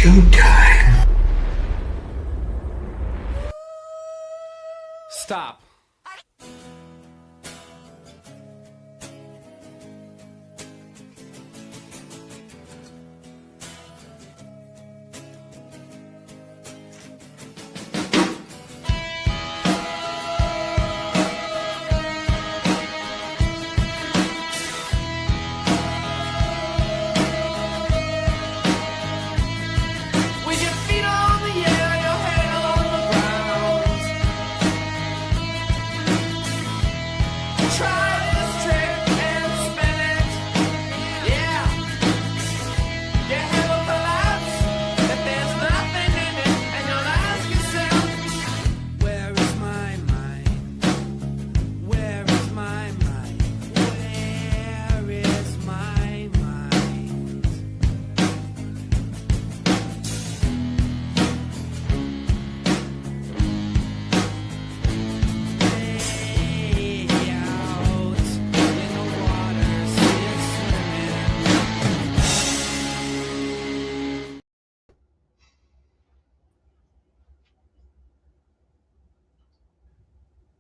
Showtime. Stop.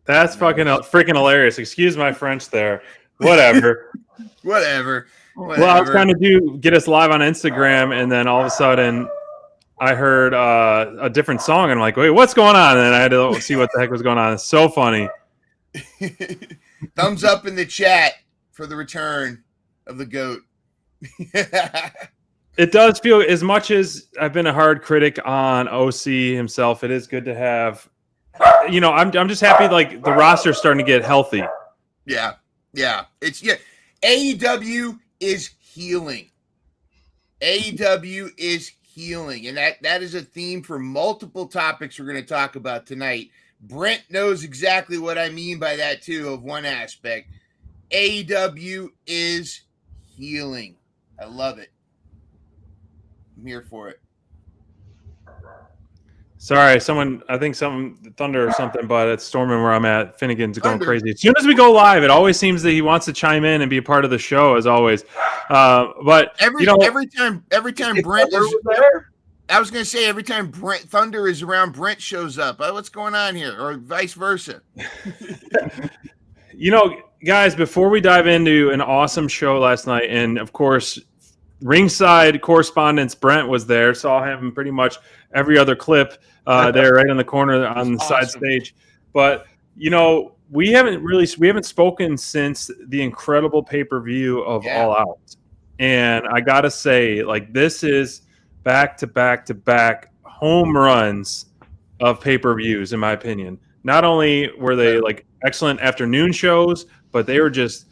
That's fucking freaking hilarious. Excuse my French there. Whatever. Whatever. Well, I was trying to get us live on Instagram, and then all of a sudden I heard a different song, and I'm like, wait, what's going on? And then I had to see what the heck was going on. It's so funny. Thumbs up in the chat for the return of the GOAT. It does feel, as much as I've been a hard critic on OC himself, it is good to have, you know, I'm just happy like the roster's starting to get healthy. Yeah. AEW is healing. AEW is healing. And that is a theme for multiple topics we're going to talk about tonight. Brent knows exactly what I mean by that too, of one aspect. AEW is healing. I love it. I'm here for it. Sorry, I think some thunder or something, but it's storming where I'm at. Finnegan's going crazy. As soon as we go live, it always seems that he wants to chime in and be a part of the show, as always. But every time Brent is there, I was going to say every time Brent Thunder is around, Brent shows up. What's going on here, or vice versa? You know, guys, before we dive into an awesome show last night, and of course, ringside correspondence Brent was there, saw him pretty much every other clip there right in the corner on the side stage. But you know, we haven't spoken since the incredible pay-per-view of All Out. And I gotta say, like, this is back to back home runs of pay-per-views, in my opinion. Not only were they like excellent afternoon shows, but they were just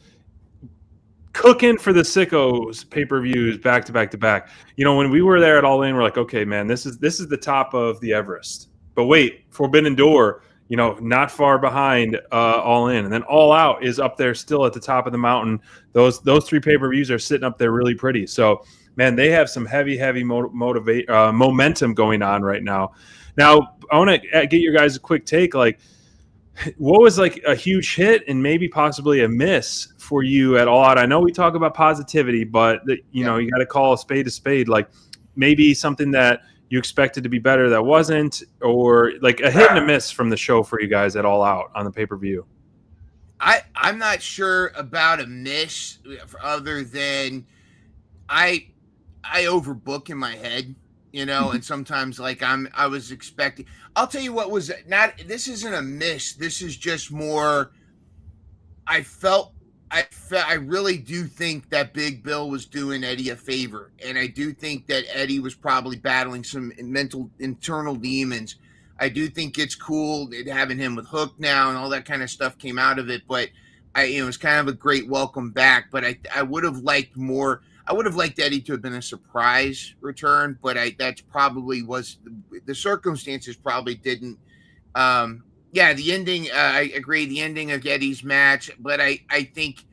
cooking for the sickos pay-per-views back to back. You know, when we were there at All In, we're like, okay, man, this is the top of the Everest. But wait, Forbidden Door, you know, not far behind All In, and then All Out is up there still at the top of the mountain. Those three pay-per-views are sitting up there really pretty. So, man, they have some heavy momentum going on right now. Now, I want to get your guys a quick take, like, what was like a huge hit and maybe possibly a miss for you at All Out? I know we talk about positivity, but you know, you got to call a spade. Like maybe something that you expected to be better that wasn't, or like a hit and a miss from the show for you guys at All Out on the pay-per-view. I'm not sure about a miss other than I overbook in my head. You know, and sometimes like I was expecting. I'll tell you what was not. This isn't a miss. This is just more. I really do think that Big Bill was doing Eddie a favor, and I do think that Eddie was probably battling some internal demons. I do think it's cool having him with Hook now, and all that kind of stuff came out of it. But it was kind of a great welcome back. But I would have liked more. I would have liked Eddie to have been a surprise return, but that's probably was the circumstances probably didn't. The ending. I agree. The ending of Eddie's match, but I think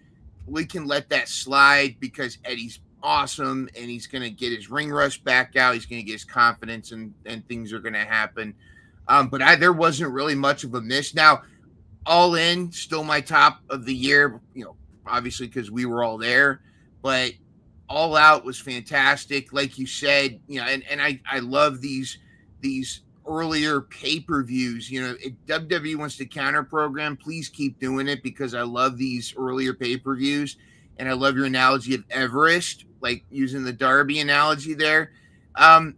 we can let that slide because Eddie's awesome and he's going to get his ring rust back out. He's going to get his confidence and things are going to happen. But there wasn't really much of a miss. Now, All In, still my top of the year. You know, obviously because we were all there, but. All Out was fantastic, like you said. And I love these earlier pay-per-views. If WWE wants to counter program, please keep doing it, because I love these earlier pay-per-views, and I love your analogy of Everest, like using the Darby analogy there. Like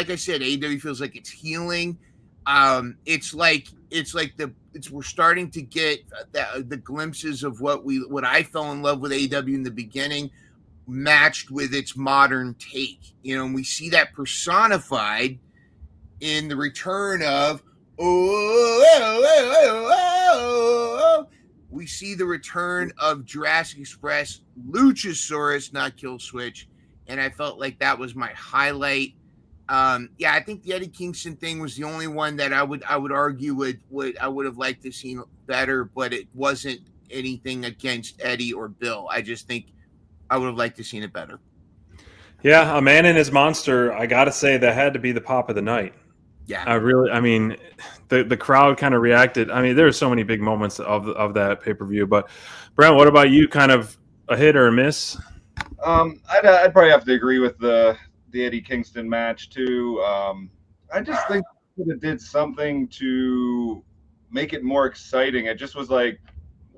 I said, AEW feels like it's healing. We're starting to get the glimpses of what I fell in love with AEW in the beginning, matched with its modern take, and we see that personified in the return of we see the return of Jurassic Express, Luchasaurus, not Kill Switch, and I felt like that was my highlight. I think the Eddie Kingston thing was the only one that I would argue I would have liked to see better, but it wasn't anything against Eddie or Bill. I just think I would have liked to seen it better. Yeah, a man and his monster. I got to say that had to be the pop of the night. Yeah, the crowd kind of reacted. I mean, there were so many big moments of that pay-per-view. But Brent, what about you? Kind of a hit or a miss? I'd probably have to agree with the Eddie Kingston match too. I just think it did something to make it more exciting. It just was like,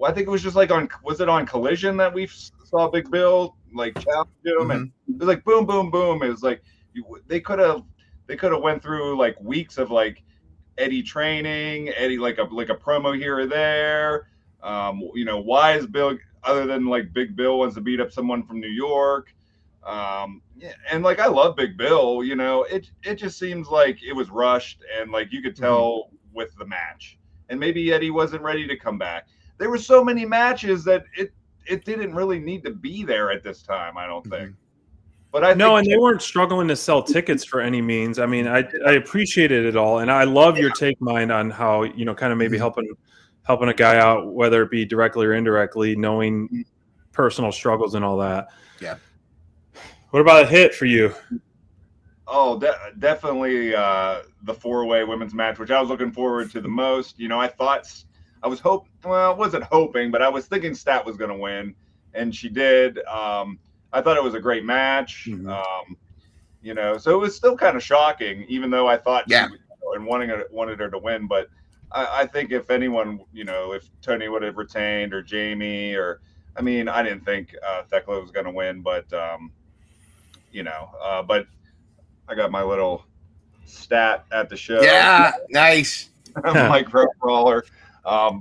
I think it was just like was it on Collision that we saw Big Bill like challenge him, and it was like boom, boom, boom. It was like they could have went through like weeks of like Eddie training, Eddie like a promo here or there. Why is Bill, other than like Big Bill wants to beat up someone from New York? And like I love Big Bill, it just seems like it was rushed, and like you could tell with the match, and maybe Eddie wasn't ready to come back. There were so many matches that it didn't really need to be there at this time, I don't think. But and they weren't struggling to sell tickets for any means. I mean, I appreciated it all, and I love your take, mind on how kind of maybe helping a guy out, whether it be directly or indirectly, knowing personal struggles and all that. Yeah. What about a hit for you? Oh, definitely the 4-way women's match, which I was looking forward to the most. I wasn't hoping, but I was thinking Stat was going to win, and she did. I thought it was a great match. So it was still kind of shocking, even though I thought and wanted her to win. But I think if anyone, if Tony would have retained, or Jamie, I didn't think Thekla was going to win, but but I got my little stat at the show. Yeah, nice. Micro brawler. So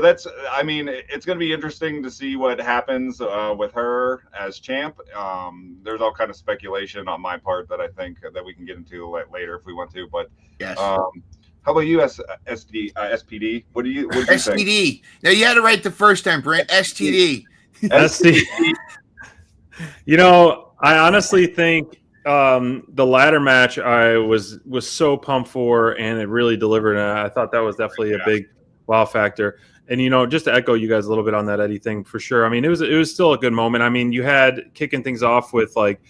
that's, it's going to be interesting to see what happens with her as champ. There's all kind of speculation on my part that I think that we can get into later if we want to. But yes. How about you, SPD? What do you STD. Think? Now you had it right the first time, Brent. STD. STD. I honestly think the ladder match I was so pumped for, and it really delivered. And I thought that was definitely a big wow factor. And just to echo you guys a little bit on that Eddie thing, for sure. I mean, it was still a good moment. I mean, you had kicking things off with like,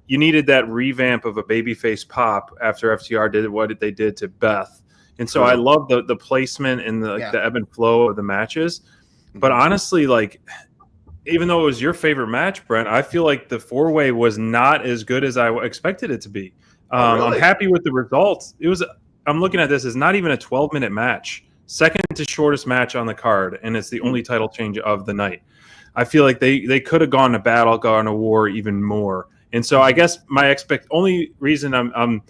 you needed that revamp of a babyface pop after FTR did what they did to Beth. And so I love the placement and the ebb and flow of the matches. But honestly, like, even though it was your favorite match, Brent, I feel like the 4-way was not as good as I expected it to be. Really? I'm happy with the results. I'm looking at this as not even a 12-minute match. Second to shortest match on the card, and it's the only title change of the night. I feel like they could have gone to battle, gone to war even more. And so I guess my only reason I'm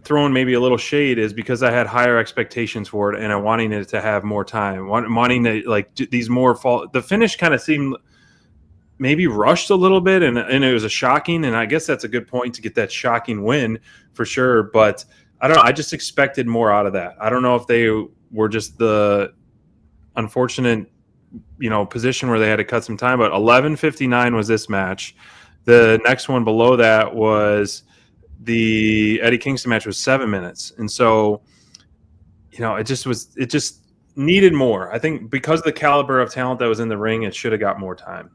throwing maybe a little shade is because I had higher expectations for it, and I'm wanting it to have more time, wanting to like these more the finish kind of seemed maybe rushed a little bit, and it was a shocking, and I guess that's a good point to get that shocking win for sure. But I don't know, I just expected more out of that. I don't know if they were just the unfortunate, position where they had to cut some time, but 11:59 was this match. The next one below that was the Eddie Kingston match, was 7 minutes. And so, it just needed more. I think because of the caliber of talent that was in the ring, it should have got more time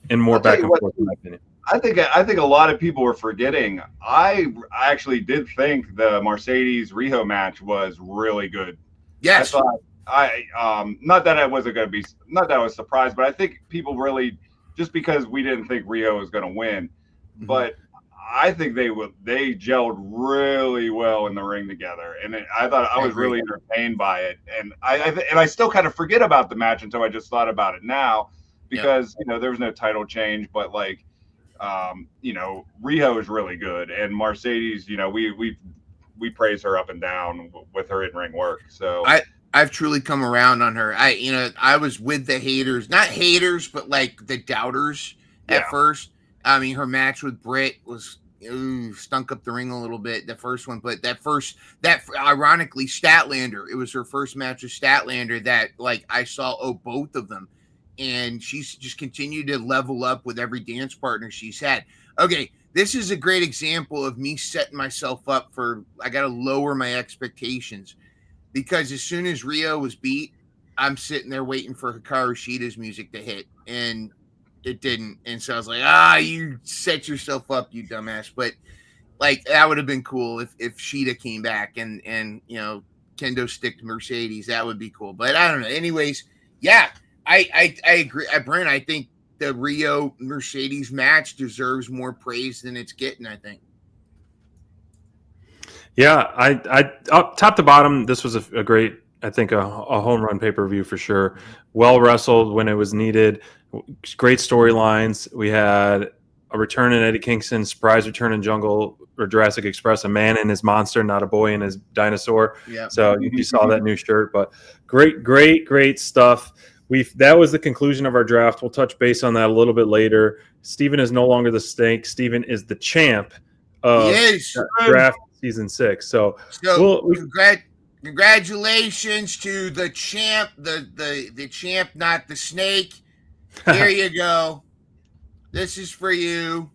and more back and forth, in my opinion. I think a lot of people were forgetting. I actually did think the Mercedes Riho match was really good. Yes. I thought not that I was surprised, but I think people really just because we didn't think Rio was going to win. Mhm. But I think they gelled really well in the ring together, and I thought I I was agree. really entertained by it. And I still kind of forget about the match until I just thought about it now, because there was no title change, but like Rio is really good, and Mercedes, we praise her up and down with her in ring work. So I've truly come around on her. I was with the haters, not haters, but like the doubters at first. I mean, her match with Britt was stunk up the ring a little bit, the first one, but that ironically, Statlander, it was her first match with Statlander that like I saw both of them, and she's just continued to level up with every dance partner she's had. Okay, this is a great example of me setting myself up for I got to lower my expectations. Because as soon as Rio was beat, I'm sitting there waiting for Hikaru Shida's music to hit, and it didn't. And so I was like, you set yourself up, you dumbass. But like that would have been cool if Shida came back and kendo sticked Mercedes. That would be cool. But I don't know. Anyways, yeah, I agree. Brent, I think the Rio Mercedes match deserves more praise than it's getting, I think. Yeah, I up top to bottom, this was a great, I think, a home run pay-per-view for sure. Well wrestled when it was needed. Great storylines. We had a return in Eddie Kingston, surprise return in Jungle or Jurassic Express, a man and his monster, not a boy and his dinosaur. Yeah. So you saw that new shirt, but great stuff. That was the conclusion of our draft. We'll touch base on that a little bit later. Steven is no longer the snake. Steven is the champ of draft season 6. So congratulations to the champ, the champ, not the snake. Here you go. This is for you.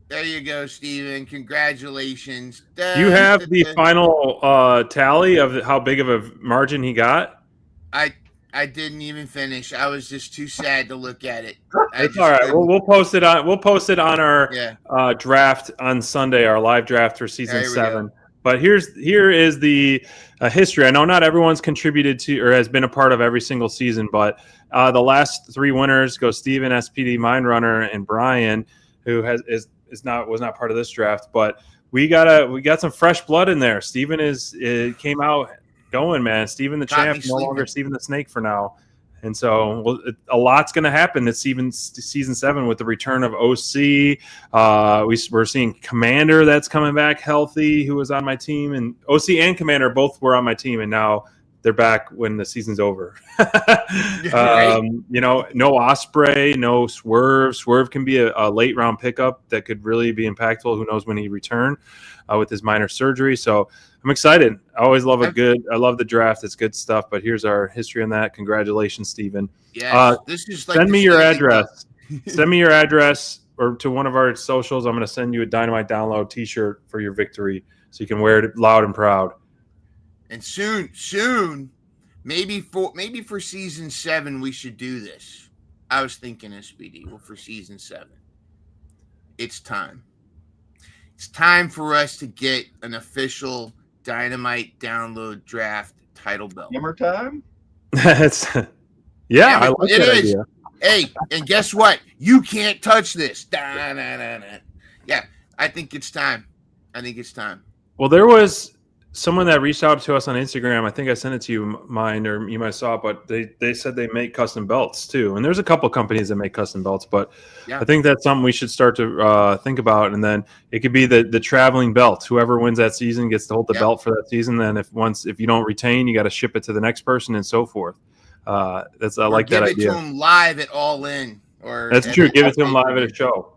There you go, Steven. Congratulations. Do you have the final tally of how big of a margin he got? I didn't even finish. I was just too sad to look at it. It's all right. We'll post it on our draft on Sunday, our live draft for season 7. But here is the history. I know not everyone's contributed to or has been a part of every single season, but the last 3 winners go Steven, SPD, Mindrunner, and Brian, who was not part of this draft. But we got some fresh blood in there. Steven came out going, man. Steven the champ, no longer Steven the snake for now. And so a lot's going to happen this season 7 with the return of OC. We're seeing Commander that's coming back healthy, who was on my team. And OC and Commander both were on my team, and now they're back when the season's over. No Osprey, no Swerve. Swerve can be a late round pickup that could really be impactful. Who knows when he return with his minor surgery. So I'm excited. I always love I love the draft. It's good stuff. But here's our history on that. Congratulations, Steven. Yeah. This is like send me your address. Send me your address or to one of our socials. I'm going to send you a Dynamite Download t-shirt for your victory so you can wear it loud and proud. And soon, maybe for season 7, we should do this. I was thinking SPD. Well, for season 7, it's time. It's time for us to get an official Dynamite Download draft title belt. Hammer time? I like that idea. Hey, and guess what? You can't touch this. Yeah, I think it's time. Well, there was someone that reached out to us on Instagram. I think I sent it to you, mine, or you might saw it, but they said they make custom belts too. And there's a couple companies that make custom belts, but I think that's something we should start to think about. And then it could be the traveling belt. Whoever wins that season gets to hold the belt for that season. Then if you don't retain, you got to ship it to the next person and so forth. I like that idea. Give it to them live at All In. That's true. Give it to them live at a show.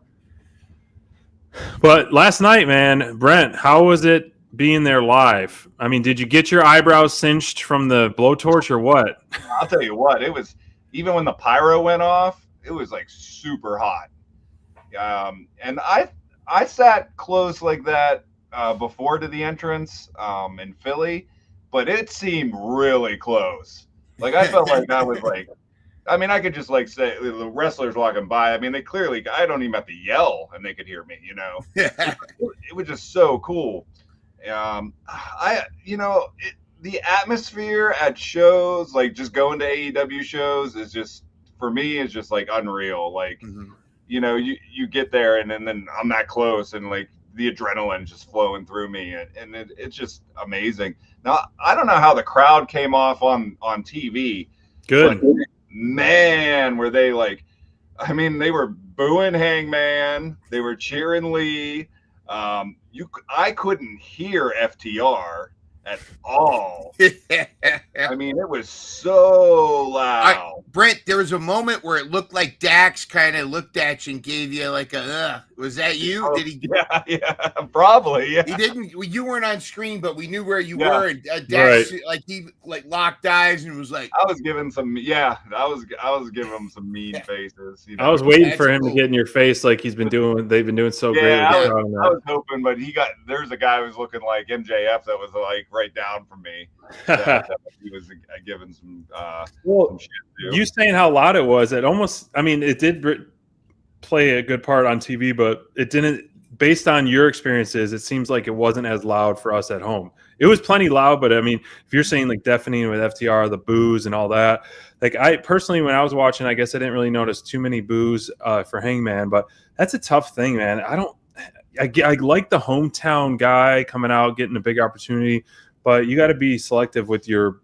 But last night, man, Brent, how was it being there live? I mean, did you get your eyebrows cinched from the blowtorch or what? I'll tell you what, it was, even when the pyro went off, it was like super hot. And I sat close like that before to the entrance in Philly, but it seemed really close. Like I felt like I was like, I mean, I could just like say the wrestlers walking by. I mean, I don't even have to yell and they could hear me, it was just so cool. The atmosphere at shows, like just going to AEW shows, is just for me is just like unreal. Like, Mhm. you know, you get there and then I'm that close and like the adrenaline just flowing through me and it's just amazing. Now I don't know how the crowd came off on TV, but Good. man, were they like, I mean, they were booing Hangman, they were cheering Lee. I couldn't hear FTR at all. I mean, it was so loud. Brent, there was a moment where it looked like Dax kind of looked at you and gave you like a, was that you? Did he? Yeah, probably. Yeah. He didn't. You weren't on screen, but we knew where you Yeah. were. And Dax, like he like locked eyes and was like, I was giving some, I was giving him some mean faces. You know? I was waiting for That's him to get in your face like he's been doing. They've been doing so great. Yeah, With I was hoping, but there's a guy who was looking like MJF that was like right down from me. That he was giving some. Some shit too. You saying how loud it was, it almost, I mean, it did play a good part on TV, but it didn't, based on your experiences, it seems like it wasn't as loud for us at home. It was plenty loud, but I mean, if you're saying like deafening with FTR, the boos and all that, like I personally, when I was watching, I guess I didn't really notice too many boos for Hangman, but that's a tough thing, man. I like the hometown guy coming out, getting a big opportunity, but you got to be selective with your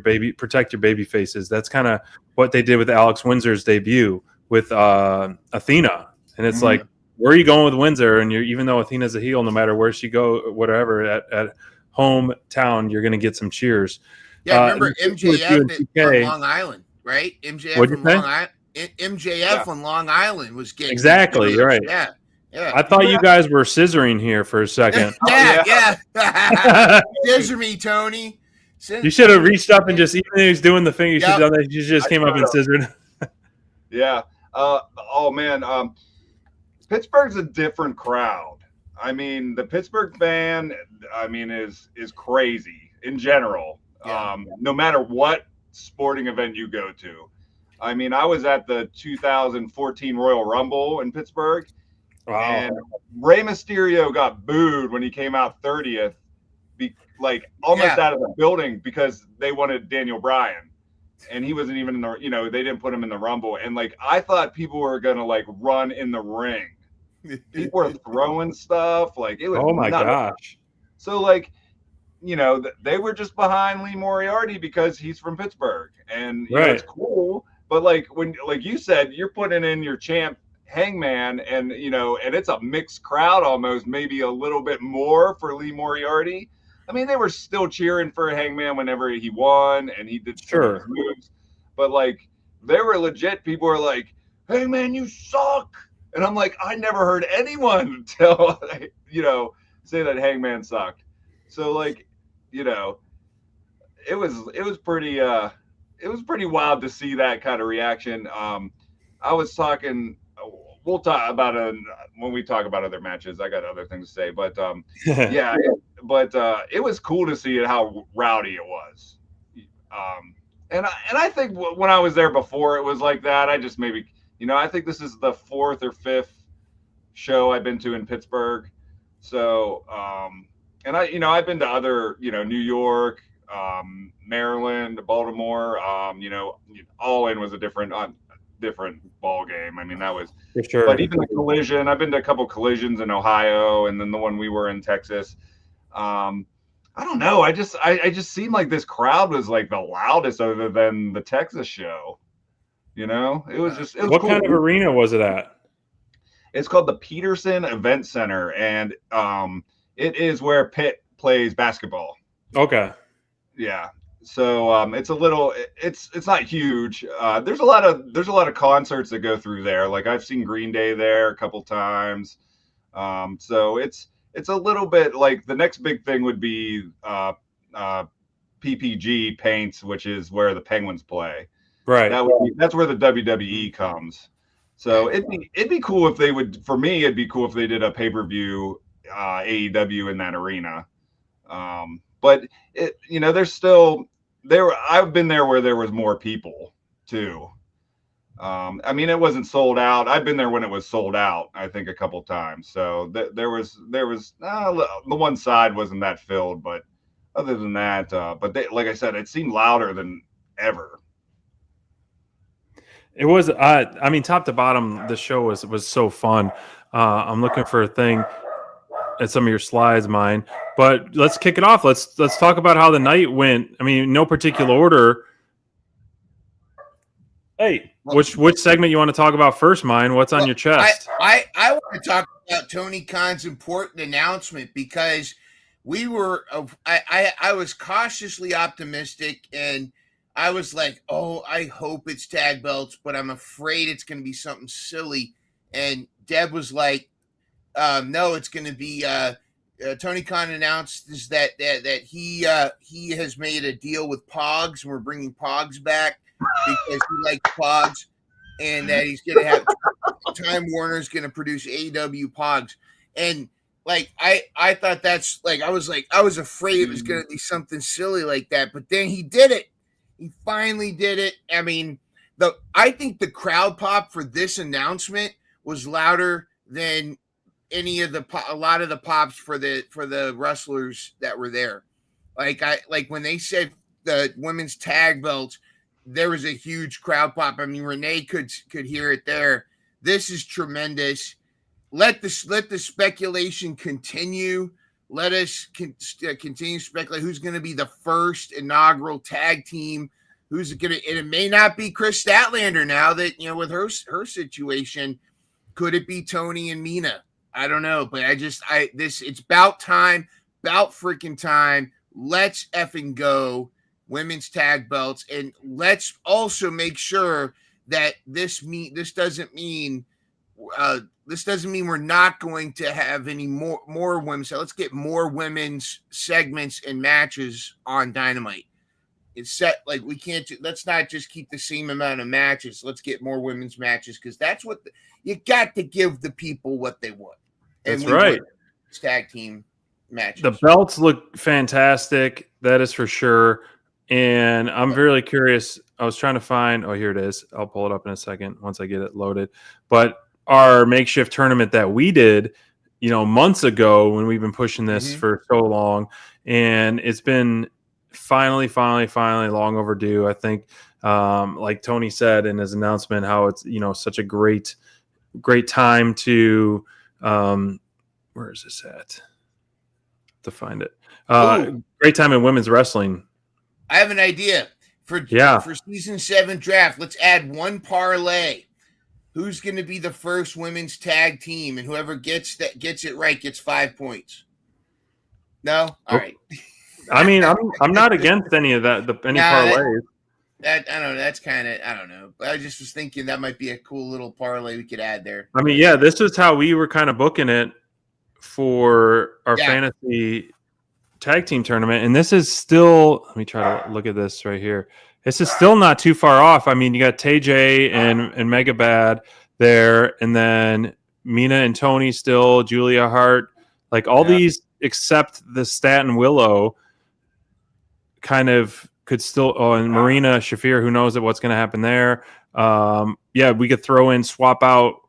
baby, protect your baby faces. That's kind of what they did with Alex Windsor's debut with Athena. And it's like, where are you going with Windsor? And even though Athena's a heel, no matter where she go, whatever, at hometown, you're going to get some cheers. yeah, remember MJF on Long Island, right? MJF on Long Island. MJF on Long Island was getting exactly right. Yeah. I thought you guys were scissoring here for a second. yeah. Scissor me, Tony. You should have reached up and just, even though he was doing the thing, you should have done that. You just came up and scissored. Yeah. Oh man. Pittsburgh's a different crowd. I mean, the Pittsburgh fan, I mean, is crazy in general. Yeah. No matter what sporting event you go to. I mean, I was at the 2014 Royal Rumble in Pittsburgh. Wow. And Rey Mysterio got booed when he came out 30th, almost out of the building because they wanted Daniel Bryan. And he wasn't even in the, they didn't put him in the Rumble. And I thought people were going to run in the ring. People were throwing stuff. It was, oh my gosh. So they were just behind Lee Moriarty because he's from Pittsburgh. And it's cool. But when, like you said, you're putting in your champ Hangman and, and it's a mixed crowd almost, maybe a little bit more for Lee Moriarty. I mean, they were still cheering for Hangman whenever he won and he did his moves. But they were legit. People were like, Hangman, you suck. And I'm like, I never heard anyone tell, say that Hangman sucked. So it was pretty wild to see that kind of reaction. I was talking, we'll talk about it when we talk about other matches. I got other things to say, but it was cool to see how rowdy it was. And I think when I was there before, it was like that. I just maybe, I think this is the 4th or 5th show I've been to in Pittsburgh. So, and I've been to other, New York, Maryland, Baltimore, All In was a different ball game. I mean, that was for sure. But even the Collision, I've been to a couple collisions in Ohio, and then the one we were in Texas. I don't know. I just seemed like this crowd was the loudest other than the Texas show. It was what cool. kind of arena was it at? It's called the Peterson Event Center, and it is where Pitt plays basketball. Okay. Yeah. So it's a little. It's not huge. There's a lot of concerts that go through there. I've seen Green Day there a couple times. So it's a little bit the next big thing would be PPG Paints, which is where the Penguins play. Right. That's where the WWE comes. So it'd be cool if they would. For me, it'd be cool if they did a pay-per-view AEW in that arena. But there's still there. I've been there where there was more people too. I mean, it wasn't sold out. I've been there when it was sold out, I think a couple times. So there was the one side wasn't that filled, but other than that, but like I said, it seemed louder than ever. It was. I mean, top to bottom, the show was so fun. I'm looking for a thing at some of your slides, mine. But let's kick it off. Let's talk about how the night went. I mean, no particular order. Hey, which segment you want to talk about first, mine? What's on your chest? I want to talk about Tony Khan's important announcement because we were. I was cautiously optimistic, and I was like, "Oh, I hope it's tag belts," but I'm afraid it's going to be something silly. And Deb was like, "No, it's going to be." Tony Khan announced is that he has made a deal with Pogs, and we're bringing Pogs back because he likes Pogs, and that he's going to have Time Warner's going to produce AEW Pogs. And like I thought that's like I was afraid it was going to be something silly like that, but then he did it. He finally did it. I mean, I think the crowd pop for this announcement was louder than a lot of the pops for the wrestlers that were there. Like when they said the women's tag belts, there was a huge crowd pop. I mean, Renee could hear it there. This is tremendous. Let the speculation continue. Let us continue to speculate who's going to be the first inaugural tag team. Who's going to? And it may not be Chris Statlander now that with her situation. Could it be Tony and Mina? I don't know, but it's about time, about freaking time. Let's effing go. Women's tag belts, and let's also make sure that this doesn't mean we're not going to have any more women's. So let's get more women's segments and matches on Dynamite. It's set like we can't. Let's not just keep the same amount of matches. Let's get more women's matches because that's what you got to give the people what they want. That's right. Tag team matches. The belts look fantastic. That is for sure. And I'm really curious. I was trying to find. Oh, here it is. I'll pull it up in a second once I get it loaded. But our makeshift tournament that we did, months ago when we've been pushing this for so long, and it's been finally long overdue. I think, like Tony said in his announcement, how it's such a great time to. Where is this at? To find it. Great time in women's wrestling. I have an idea for season 7 draft. Let's add one parlay. Who's going to be the first women's tag team, and whoever gets it right gets 5 points. No, all right. I mean, I'm not against any of that. Parlays. I don't know. That's kind of I don't know. But I just was thinking that might be a cool little parlay we could add there. I mean, yeah, this is how we were kind of booking it for our fantasy tag team tournament, and this is still. Let me try to look at this right here. This is still not too far off. I mean, you got TJ and Mega Bad there, and then Mina and Tony still, Julia Hart, like all these except the Stat and Willow kind of could still. Oh, and Marina Shafir, who knows what's going to happen there? We could swap out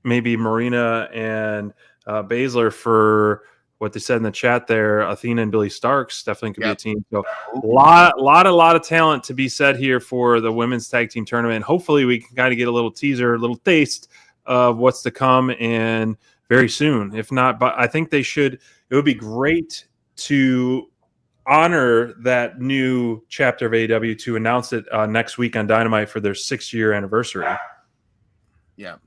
maybe Marina and Baszler for what they said in the chat there. Athena and Billy Starks definitely could be a team. So a lot of talent to be said here for the women's tag team tournament. Hopefully we can kind of get a little teaser, a little taste of what's to come and very soon. If not, but I think they should. It would be great to honor that new chapter of AEW to announce it next week on Dynamite for their 6-year anniversary. Yeah.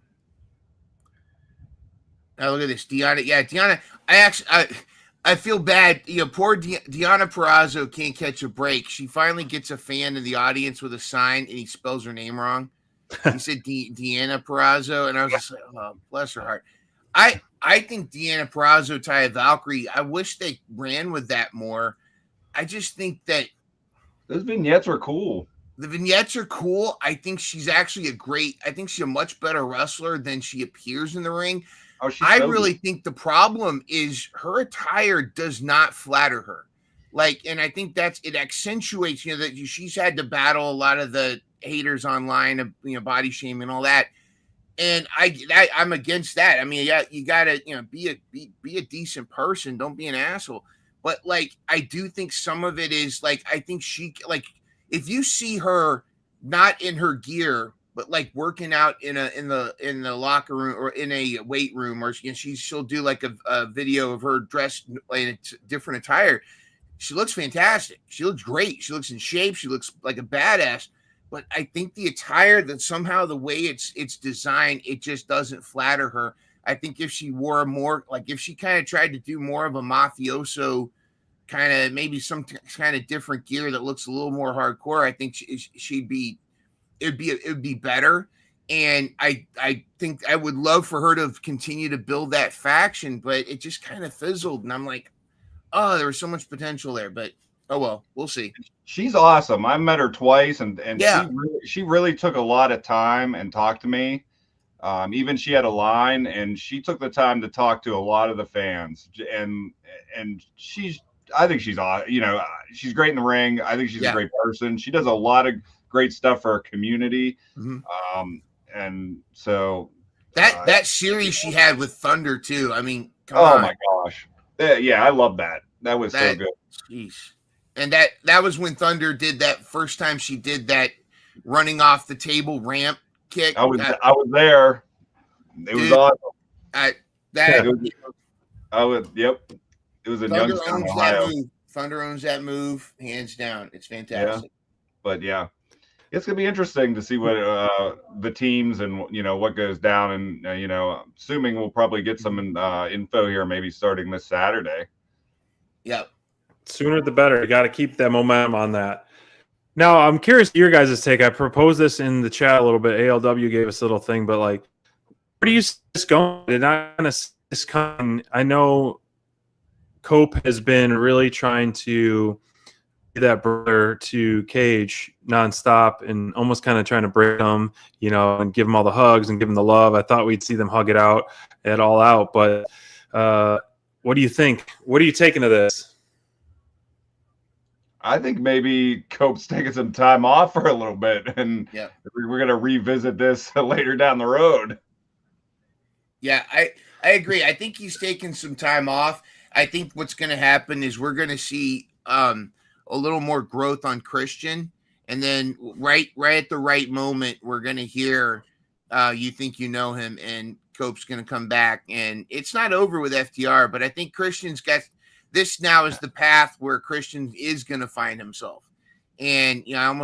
Now look at this, Deanna. Yeah, Deanna. I feel bad. Poor Deanna Purrazzo can't catch a break. She finally gets a fan in the audience with a sign, and he spells her name wrong. He said Deanna Purrazzo, and I was just like, oh, bless her heart. I think Deanna Purrazzo, Taya Valkyrie. I wish they ran with that more. I just think that those vignettes are cool. The vignettes are cool. I think she's actually I think she's a much better wrestler than she appears in the ring. I really think the problem is her attire does not flatter her. And I think it accentuates, that she's had to battle a lot of the haters online of, body shaming and all that. And I'm against that. I mean, you gotta, be a decent person. Don't be an asshole. But I do think some of it is I think she, if you see her not in her gear but like working out in the locker room or in a weight room, or she'll do like a video of her dressed in a different attire. She looks fantastic. She looks great. She looks in shape. She looks like a badass. But I think the attire, that somehow the way it's designed, it just doesn't flatter her. I think if she wore more, like if she kind of tried to do more of a mafioso kind of, maybe some kind of different gear that looks a little more hardcore, I think it would be better. And I think I would love for her to continue to build that faction, but it just kind of fizzled. And I'm like, oh, there was so much potential there, but oh well, we'll see. She's awesome. I met her twice, and yeah, she really took a lot of time and talked to me. Even she had a line, and she took the time to talk to a lot of the fans. And I think she's she's great in the ring. I think she's a great person. She does a lot of great stuff for our community. Mm-hmm. And so that series she had with Thunder too. I mean, come on. Oh my gosh. Yeah, I love that. That was so good. Jeez. And that was when Thunder did that first time she did that running off the table ramp kick. I was there. It was awesome. Yep. It was in Youngstown, Ohio. Thunder owns that move, hands down. It's fantastic. Yeah. But yeah, it's gonna be interesting to see what the teams and what goes down, and assuming we'll probably get some info here, maybe starting this Saturday. Yep. Sooner the better. You got to keep that momentum on that. Now, I'm curious your guys' take. I proposed this in the chat a little bit. ALW gave us a little thing, but like, where do you see this going? Did not kind of this coming? I know Cope has been really trying to be that brother to Cage nonstop and almost kind of trying to break him, and give him all the hugs and give him the love. I thought we'd see them hug it out at All Out, but what do you think? What are you taking to this? I think maybe Cope's taking some time off for a little bit, and we're going to revisit this later down the road. Yeah, I agree. I think he's taking some time off. I think what's going to happen is we're going to see a little more growth on Christian, and then right at the right moment, we're going to hear you think you know him, and Cope's going to come back, and it's not over with FTR, but I think Christian's got this now is the path where Christian is going to find himself. And, and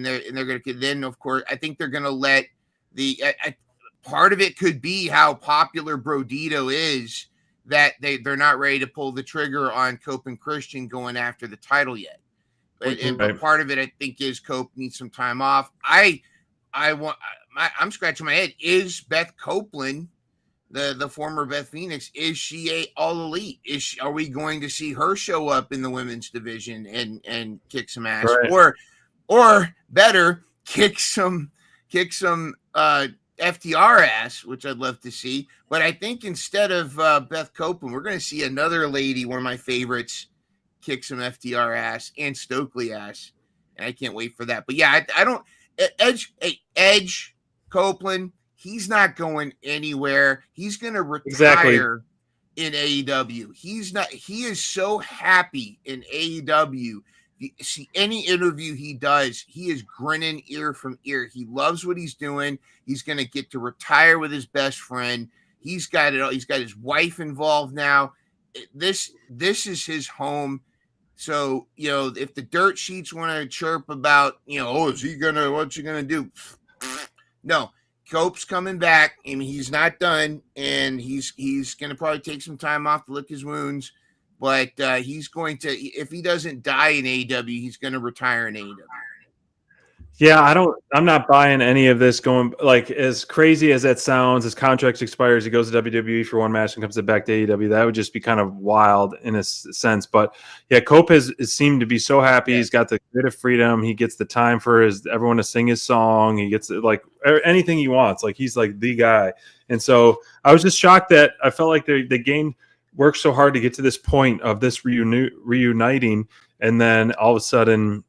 they're going to, then of course, I think they're going to let part of it could be how popular Brodito is, that they're not ready to pull the trigger on Cope and Christian going after the title yet. But part of it, I think, is Cope needs some time off. I'm scratching my head. Is Beth Copeland, the former Beth Phoenix, is she a All Elite? Are we going to see her show up in the women's division and kick some ass, or better, kick some FTR ass, which I'd love to see. But I think instead of Beth Copeland, we're going to see another lady, one of my favorites, kick some FTR ass and Stokely ass, and I can't wait for that. But yeah, I don't Edge Copeland. He's not going anywhere. He's going to retire in AEW. He is so happy in AEW. See any interview he does, he is grinning ear from ear. He loves what he's doing. He's going to get to retire with his best friend. He's got it all. He's got his wife involved now. This is his home. So, if the dirt sheets want to chirp about, what's he going to do? No. Cope's coming back. I mean, he's not done, and he's going to probably take some time off to lick his wounds. But he's going to, if he doesn't die in AEW, he's going to retire in AEW. Yeah, I'm not buying any of this going, like, as crazy as that sounds. His contract expires, he goes to WWE for one match and comes back to AEW. That would just be kind of wild in a sense. But yeah, Cope has seemed to be so happy. He's got the creative freedom. He gets the time for everyone to sing his song. He gets like anything he wants. Like, he's like the guy. And so I was just shocked that I felt like they worked so hard to get to this point of this reuniting, and then all of a sudden,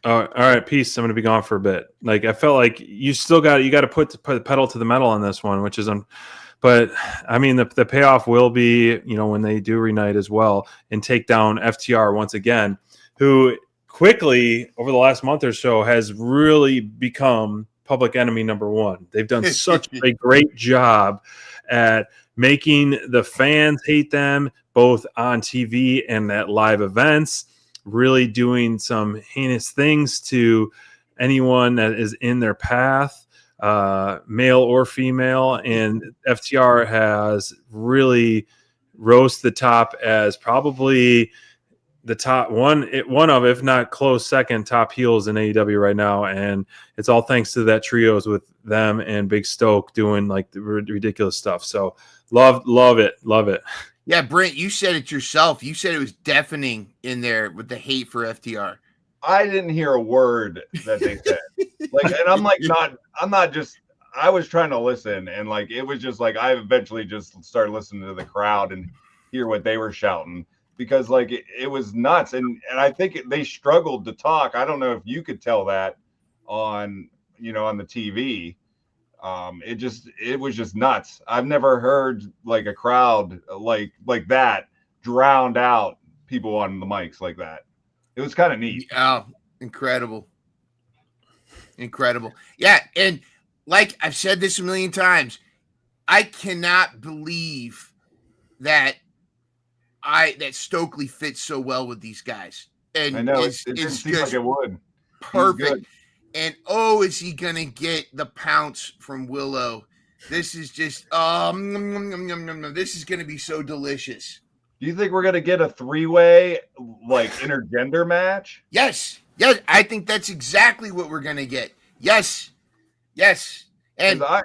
all right, peace. I'm going to be gone for a bit. Like, I felt like you got to put the pedal to the metal on this one, which is but I mean, the payoff will be, when they do reunite as well and take down FTR once again, who quickly over the last month or so has really become public enemy number one. They've done such a great job at making the fans hate them, both on TV and at live events, really doing some heinous things to anyone that is in their path, male or female. And FTR has really rose to the top as probably the top one of, if not close second, top heels in AEW right now. And it's all thanks to that trios with them and Big Stoke doing like the ridiculous stuff. So love it. Yeah, Brent, you said it yourself. You said it was deafening in there with the hate for FTR. I didn't hear a word that they said. And I'm not just, I was trying to listen, and like it was just like I eventually just started listening to the crowd and hear what they were shouting, because like it was nuts. And I think they struggled to talk. I don't know if you could tell that on the TV. It was just nuts. I've never heard like a crowd like that drowned out people on the mics like that. It was kind of neat. Oh, incredible. Yeah, and like I've said this a million times, I cannot believe that Stokely fits so well with these guys. And I know it didn't seem like it would. Perfect. And is he gonna get the pounce from Willow? This is just this is gonna be so delicious. Do you think we're gonna get a 3-way like intergender match? Yes, I think that's exactly what we're gonna get. Yes. And I've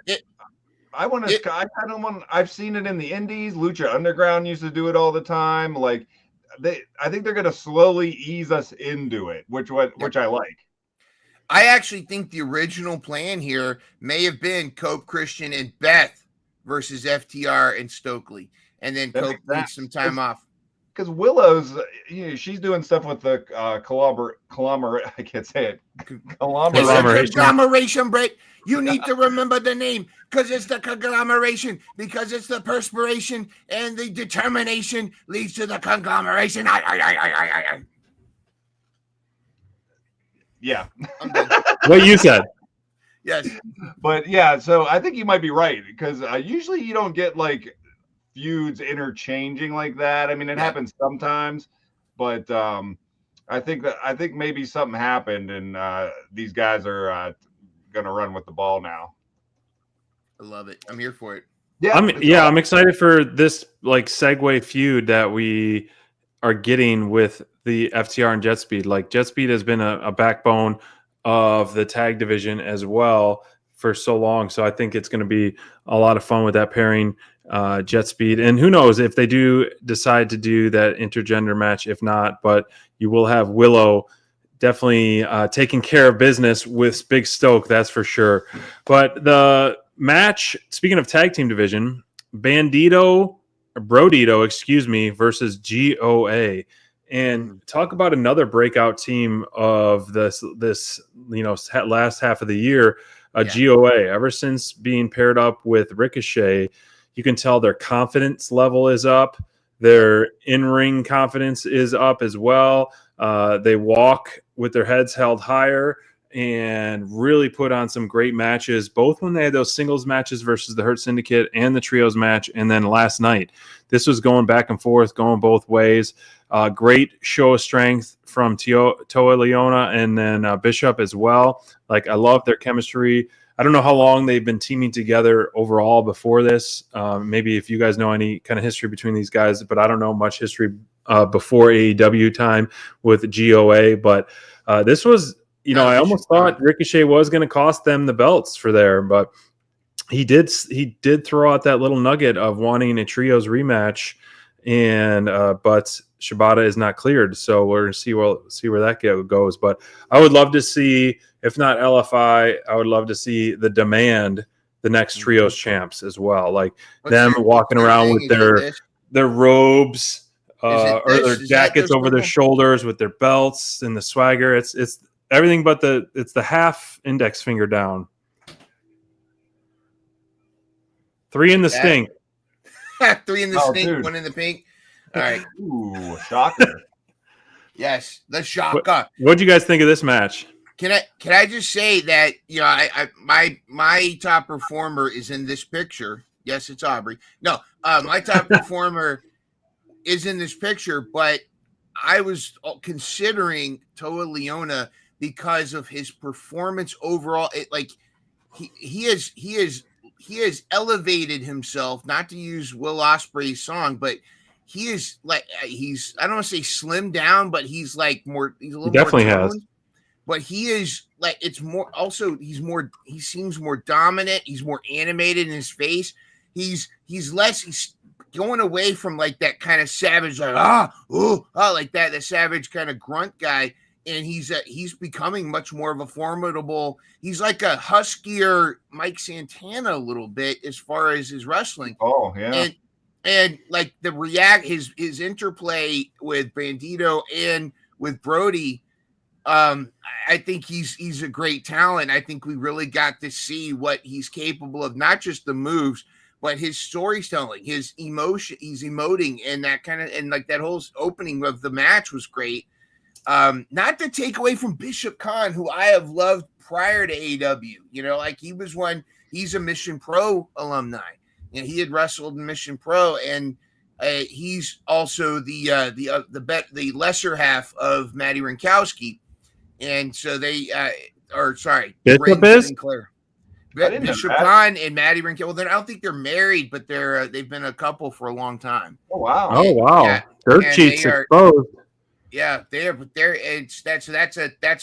seen it in the indies. Lucha Underground used to do it all the time. Like I think they're gonna slowly ease us into it, which I like. I actually think the original plan here may have been Cope, Christian, and Beth versus FTR and Stokely, and then Cope needs some time off. Because Willow's, she's doing stuff with the I can't say it. Conglomeration, Brett. You need to remember the name, because it's the conglomeration, because it's the perspiration and the determination leads to the conglomeration. Yeah. What you said. Yes. But yeah, so I think you might be right, because usually you don't get like feuds interchanging like that. I mean, it happens sometimes, but I think maybe something happened, and these guys are gonna run with the ball now. I love it. I'm here for it. Yeah, I'm excited for this like segue feud that we are getting with the FTR and Jet Speed. Like Jet Speed has been a backbone of the tag division as well for so long. So I think it's going to be a lot of fun with that pairing, Jet Speed. And who knows if they do decide to do that intergender match, if not, but you will have Willow definitely taking care of business with Big Stoke. That's for sure. But the match, speaking of tag team division, Brodito, versus GOA. And talk about another breakout team of this last half of the year, GOA. Ever since being paired up with Ricochet, you can tell their confidence level is up. Their in-ring confidence is up as well. They walk with their heads held higher and really put on some great matches, both when they had those singles matches versus the Hurt Syndicate and the trios match. And then last night, this was going back and forth, going both ways. Great show of strength from Toa Leona and then Bishop as well. Like, I love their chemistry. I don't know how long they've been teaming together overall before this. Maybe if you guys know any kind of history between these guys, but I don't know much history before AEW time with GOA. But this was, I almost thought Ricochet was going to cost them the belts for there, but he did throw out that little nugget of wanting a trios rematch, and but Shibata is not cleared, so we're going to see where that goes. But I would love to see, if not LFI, I would love to see the Demand, the next trios champs as well, like them walking around with their robes or their jackets over their shoulders with their belts and the swagger. It's everything but it's the half index finger down. 3 in the stink. 3 in the stink, dude. 1 in the pink. All right. Ooh, shocker. Yes, the shocker. What'd you guys think of this match? Can I just say that my top performer is in this picture. Yes, it's Aubrey. No, my top performer is in this picture, but I was considering Toa Leona because of his performance overall. It like he has elevated himself. Not to use Will Ospreay's song, but he is like he's I don't want to say slimmed down, but he's like more. He's a He little more definitely has. toned. But he is like it's more. Also, he's more. He seems more dominant. He's more animated in his face. He's less. He's going away from like that kind of savage, like like that, the savage kind of grunt guy, and he's becoming much more of a formidable. He's like a huskier Mike Santana a little bit as far as his wrestling. Oh yeah. And like his interplay with Bandito and with Brody. I think he's a great talent. I think we really got to see what he's capable of, not just the moves, but his storytelling, his emotion, he's emoting, and that kind of, and like that whole opening of the match was great. Not to take away from Bishop Khan, who I have loved prior to AEW. Like he's a Mission Pro alumni. He had wrestled in Mission Pro, and he's also the lesser half of Matty Rinkowski. And so Bishop is? Sinclair. I didn't know Bishop that. Khan and Matty Rinkowski. Well, I don't think they're married, but they've been a couple for a long time. Oh wow. Oh wow, Yeah, dirt and cheeks they are- exposed. Yeah, that's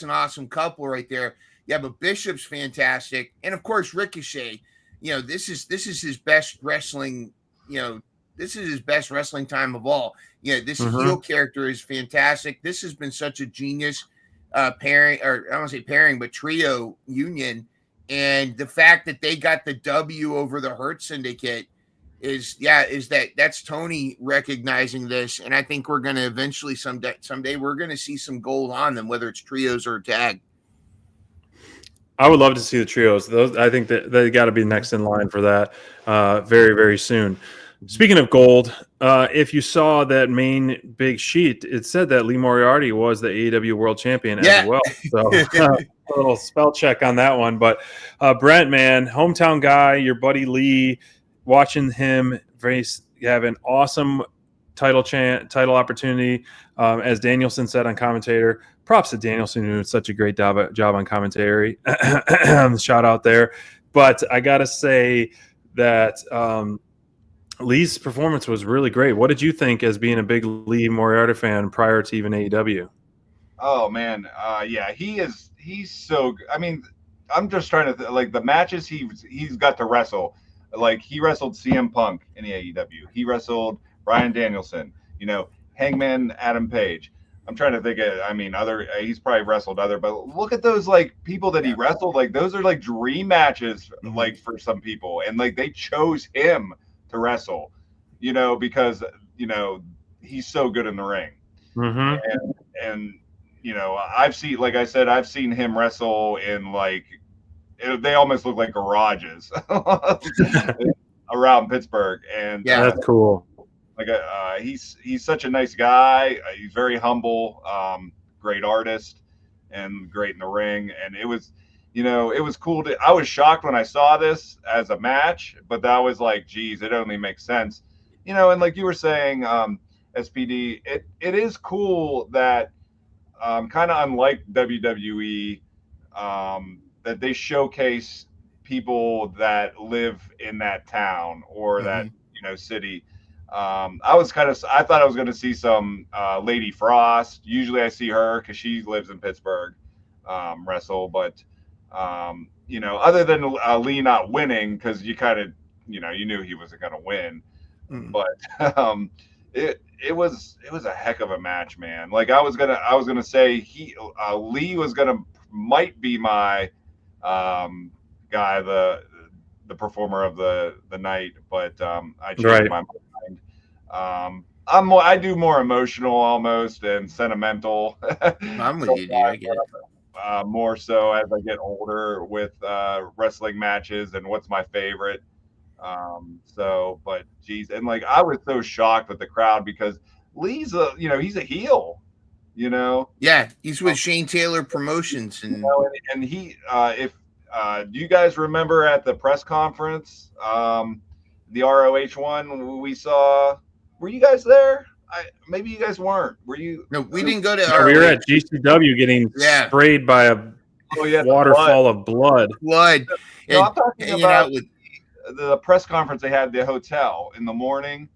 an awesome couple right there. Yeah, but Bishop's fantastic, and of course Ricochet. This is his best wrestling. This is his best wrestling time of all. This heel character is fantastic. This has been such a genius pairing, or I don't want to say pairing, but trio union. And the fact that they got the W over the Hurt Syndicate that's Tony recognizing this, and I think we're going to eventually someday we're going to see some gold on them, whether it's trios or tag. I would love to see the trios. Those, I think that they got to be next in line for that very, very soon. Speaking of gold, if you saw that main big sheet, it said that Lee Moriarty was the AEW World Champion as well. So a little spell check on that one. But Brent, man, hometown guy, your buddy Lee, watching him have an awesome title opportunity. As Danielson said on commentator, props to Danielson, who did such a great job on commentary. Shout out there. But I got to say that Lee's performance was really great. What did you think as being a big Lee Moriarty fan prior to even AEW? Oh man, yeah, he's so good. I mean, I'm just trying to like the matches he's got to wrestle. Like he wrestled CM Punk in the AEW. He wrestled Bryan Danielson. Hangman Adam Page. I'm trying to think of, he's probably wrestled other, but look at those like people that he wrestled. Like those are like dream matches, like for some people, and like they chose him to wrestle, because he's so good in the ring. And I've seen him wrestle in like they almost look like garages around Pittsburgh, and that's cool. Like he's such a nice guy. He's very humble, great artist, and great in the ring. And it was cool. I was shocked when I saw this as a match, but that was like, geez, it only makes sense. And like you were saying, SPD, it is cool that kind of unlike WWE, that they showcase people that live in that town or that city. I thought I was going to see some Lady Frost. Usually I see her because she lives in Pittsburgh, wrestle. But, other than Lee not winning, because you kind of, you knew he wasn't going to win. But it was a heck of a match, man. Like I was gonna say Lee might be my guy, the performer of the night, but I changed my mind. I do more emotional almost and sentimental. I'm with you, dude. I get it. More so as I get older with wrestling matches and what's my favorite. But geez, and like I was so shocked with the crowd because Lee's he's a heel. You know. Yeah, he's with Shane Taylor Promotions, You and know, and he, if do you guys remember at the press conference, the ROH one we saw? Were you guys there? Maybe you guys weren't. Were you? no, we didn't go to No, we were ROH. at GCW getting Yeah. sprayed by a Oh yeah, the waterfall of blood. Blood No, and I'm talking hanging about out with. the press conference they had at the hotel in the morning.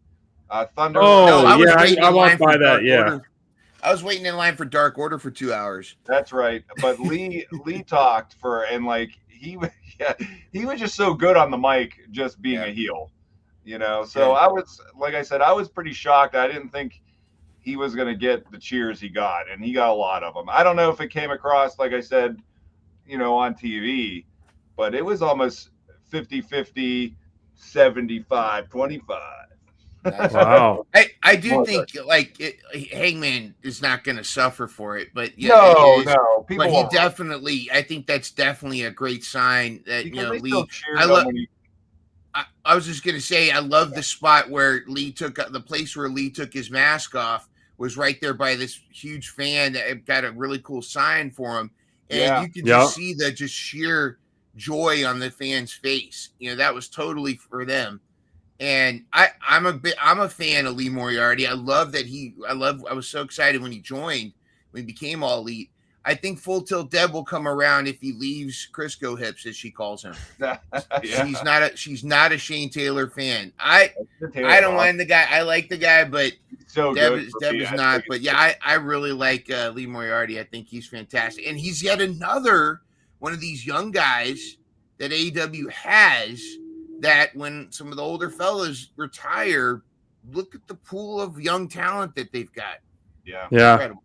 Thunder. Oh, No, I was yeah, waiting I in walked line for by that, Dark yeah. Order. I was waiting in line for Dark Order for 2 hours. That's right. But Lee talked for, and like he yeah, he was just so good on the mic, just being a heel. You know, so Yeah. I was, like I said, I was pretty shocked. I didn't think he was going to get the cheers he got, and he got a lot of them. I don't know if it came across, like I said, on TV, but it was almost 50-50, 75-25. Wow. I do think Hangman is not going to suffer for it, but yeah, No, it is. no, people But he won't, definitely, I think that's definitely a great sign that because they Lee. still cheered I him love. when he. I was just gonna say, I love the spot where Lee took the place where Lee took his mask off was right there by this huge fan that got a really cool sign for him, and Yeah. you can just see the just sheer joy on the fan's face. That was totally for them. And I'm a fan of Lee Moriarty. I love that I was so excited when he joined, when he became All Elite. I think Full Tilt Deb will come around if he leaves Crisco Hips, as she calls him. Yeah. She's not a Shane Taylor fan. I don't mind the guy. I like the guy, but so Deb good is not. But yeah, I really like Lee Moriarty. I think he's fantastic, and he's yet another one of these young guys that AEW has. That when some of the older fellas retire, look at the pool of young talent that they've got. Yeah. Incredible.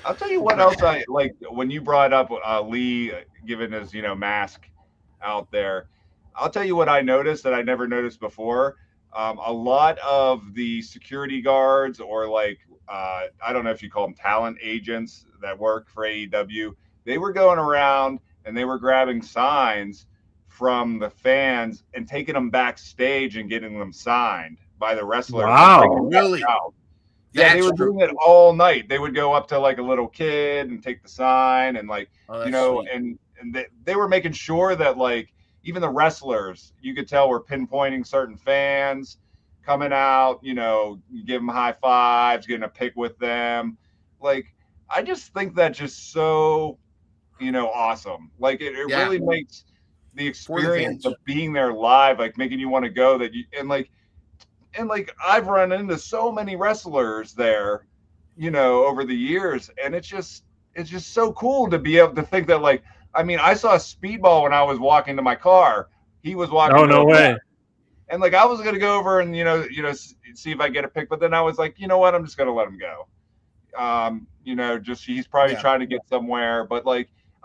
I'll tell you what else I like when you brought up Lee giving his mask out there. I'll tell you what I noticed that I never noticed before. A lot of the security guards, or I don't know if you call them talent agents that work for AEW, they were going around and they were grabbing signs from the fans and taking them backstage and getting them signed by the wrestlers. Wow, really? Yeah, they were doing it all night. They would go up to like a little kid and take the sign and sweet. and they were making sure that even the wrestlers, you could tell, were pinpointing certain fans coming out, you give them high fives, getting a pic with them. I just think that's just so, awesome. It really makes the experience of being there live, making you want to go, and I've run into so many wrestlers there, over the years, and it's just so cool to be able to think that I saw Speedball when I was walking to my car. He was walking. Oh, no way. And I was gonna go over and see if I get a pic, but then I was like, you know what, I'm just gonna let him go. Just he's probably trying to get somewhere, but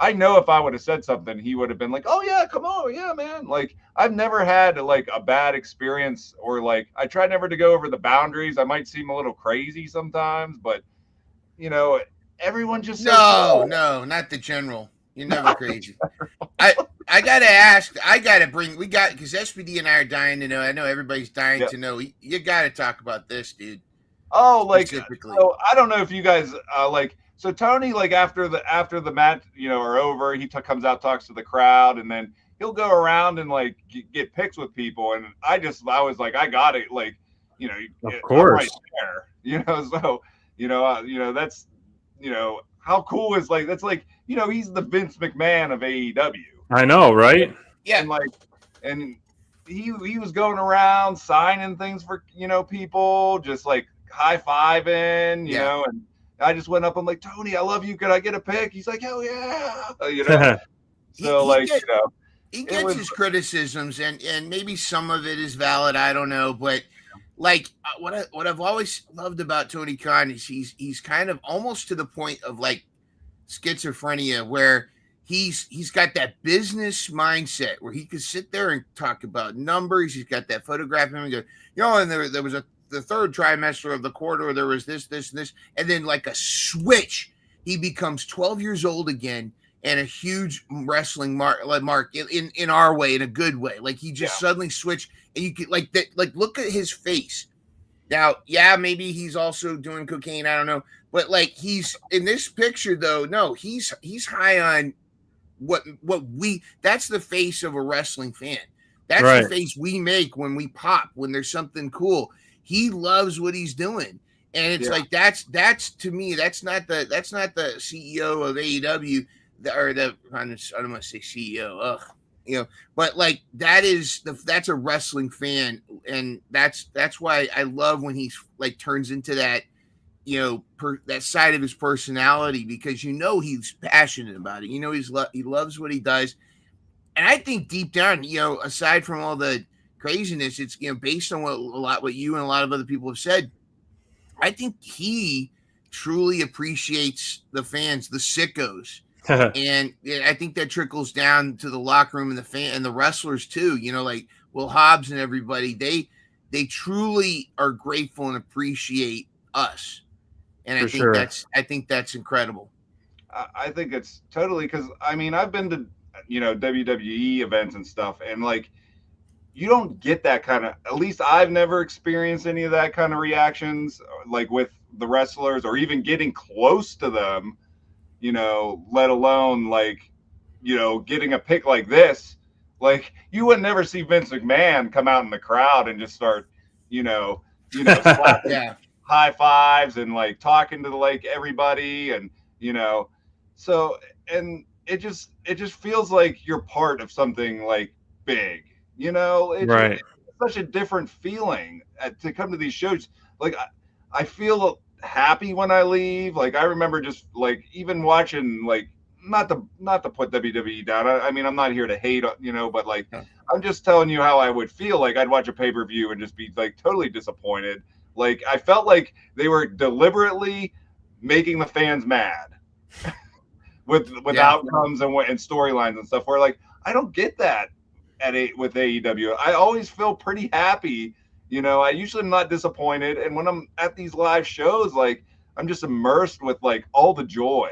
I know if I would have said something, he would have been like, oh yeah, come on, yeah, man. I've never had a bad experience, or I try never to go over the boundaries. I might seem a little crazy sometimes, but everyone just no, not the general. You're never crazy. I gotta ask. Because SPD and I are dying to know. I know everybody's dying to know. You gotta talk about this, dude. Oh, so I don't know if you guys So Tony, after the match, are over, he comes out, talks to the crowd, and then he'll go around and get pics with people. And I was like, I got it, of course, I'm right there, So that's how cool is that's he's the Vince McMahon of AEW. I know, right? Yeah, and he was going around signing things for people, just high-fiving, and I just went up. I'm like, Tony, I love you. Could I get a pic? He's like, hell yeah. So he gets his criticisms, and maybe some of it is valid. I don't know, but what I've always loved about Tony Khan is he's kind of almost to the point of schizophrenia, where he's got that business mindset where he could sit there and talk about numbers. He's got that photograph of him and go, and there was the third trimester of the quarter, there was this, and then like a switch, he becomes 12 years old again, and a huge wrestling mark in our way, in a good way. He just suddenly switched, and you could look at his face. Now, yeah, maybe he's also doing cocaine. I don't know, but like he's in this picture though. No, he's high on what we. That's the face of a wrestling fan. That's the Right. face we make when we pop when there's something cool. He loves what he's doing, and it's Yeah. like that's to me that's not the CEO of AEW or the I don't want to say CEO. Ugh. But like that's a wrestling fan, and that's why I love when he's like turns into that, that side of his personality, because he's passionate about it. He loves what he does, and I think deep down, aside from all the craziness, it's based on what you and a lot of other people have said. I think he truly appreciates the fans, the sickos. And I think that trickles down to the locker room and the wrestlers too. Like Will Hobbs and everybody, they truly are grateful and appreciate us. And I think that's incredible. I think it's totally, because I mean, I've been to WWE events and stuff, and like you don't get that kind of, at least I've never experienced any of that kind of reactions like with the wrestlers, or even getting close to them, let alone like, getting a pick like this. Like you would never see Vince McMahon come out in the crowd and just start, slapping Yeah. high fives and like talking to like everybody, and so, and it just feels like you're part of something like big. Right. It's such a different feeling to come to these shows. Like I feel happy when I leave. Like I remember just like even watching, like, not to put WWE down. I mean, I'm not here to hate, but like I'm just telling you how I would feel. Like I'd watch a pay-per-view and just be like totally disappointed. Like I felt like they were deliberately making the fans mad with outcomes and storylines and stuff. Where like I don't get that with AEW. I always feel pretty happy. I usually am not disappointed, and when I'm at these live shows, like I'm just immersed with like all the joy.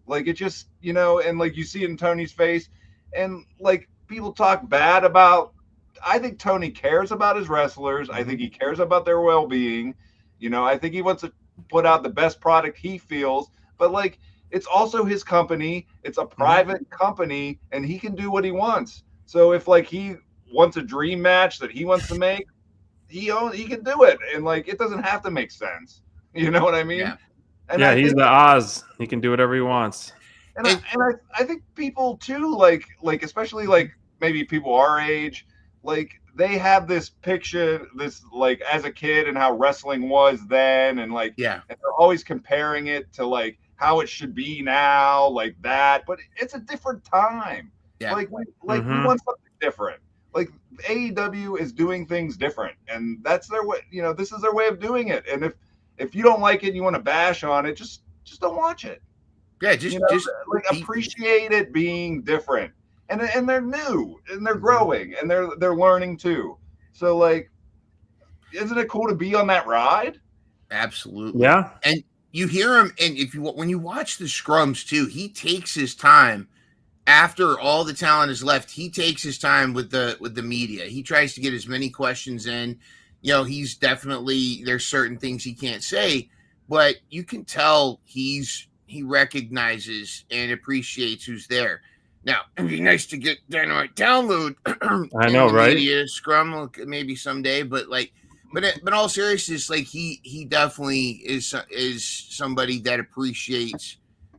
Like it just, and like you see it in Tony's face, and like people talk bad about. I think Tony cares about his wrestlers. I think he cares about their well-being. I think he wants to put out the best product he feels, but like it's also his company. It's a private company, and he can do what he wants. So if like he wants a dream match that he wants to make, he can do it, and like it doesn't have to make sense. You know what I mean? Yeah. And yeah, I he's think, the Oz. He can do whatever he wants. and I think people too, like especially like maybe people our age, like they have this picture, this like as a kid and how wrestling was then, and like Yeah. and they're always comparing it to like how it should be now, like that. But it's a different time. Yeah. Like we want something different. Like AEW is doing things different, and that's their way. This is their way of doing it. And if you don't like it, and you want to bash on it, just don't watch it. Yeah, just like appreciate it being different, and they're new, and they're growing, and they're learning too. So like, isn't it cool to be on that ride? Absolutely. Yeah. And you hear him, and when you watch the scrums too, he takes his time. After all the talent is left, he takes his time with the media. He tries to get as many questions in. He's definitely, there's certain things he can't say, but you can tell he recognizes and appreciates who's there. Now, it'd be nice to get Dynamite download. I know, right? Media scrum maybe someday, but like, but in all seriousness, like he definitely is somebody that appreciates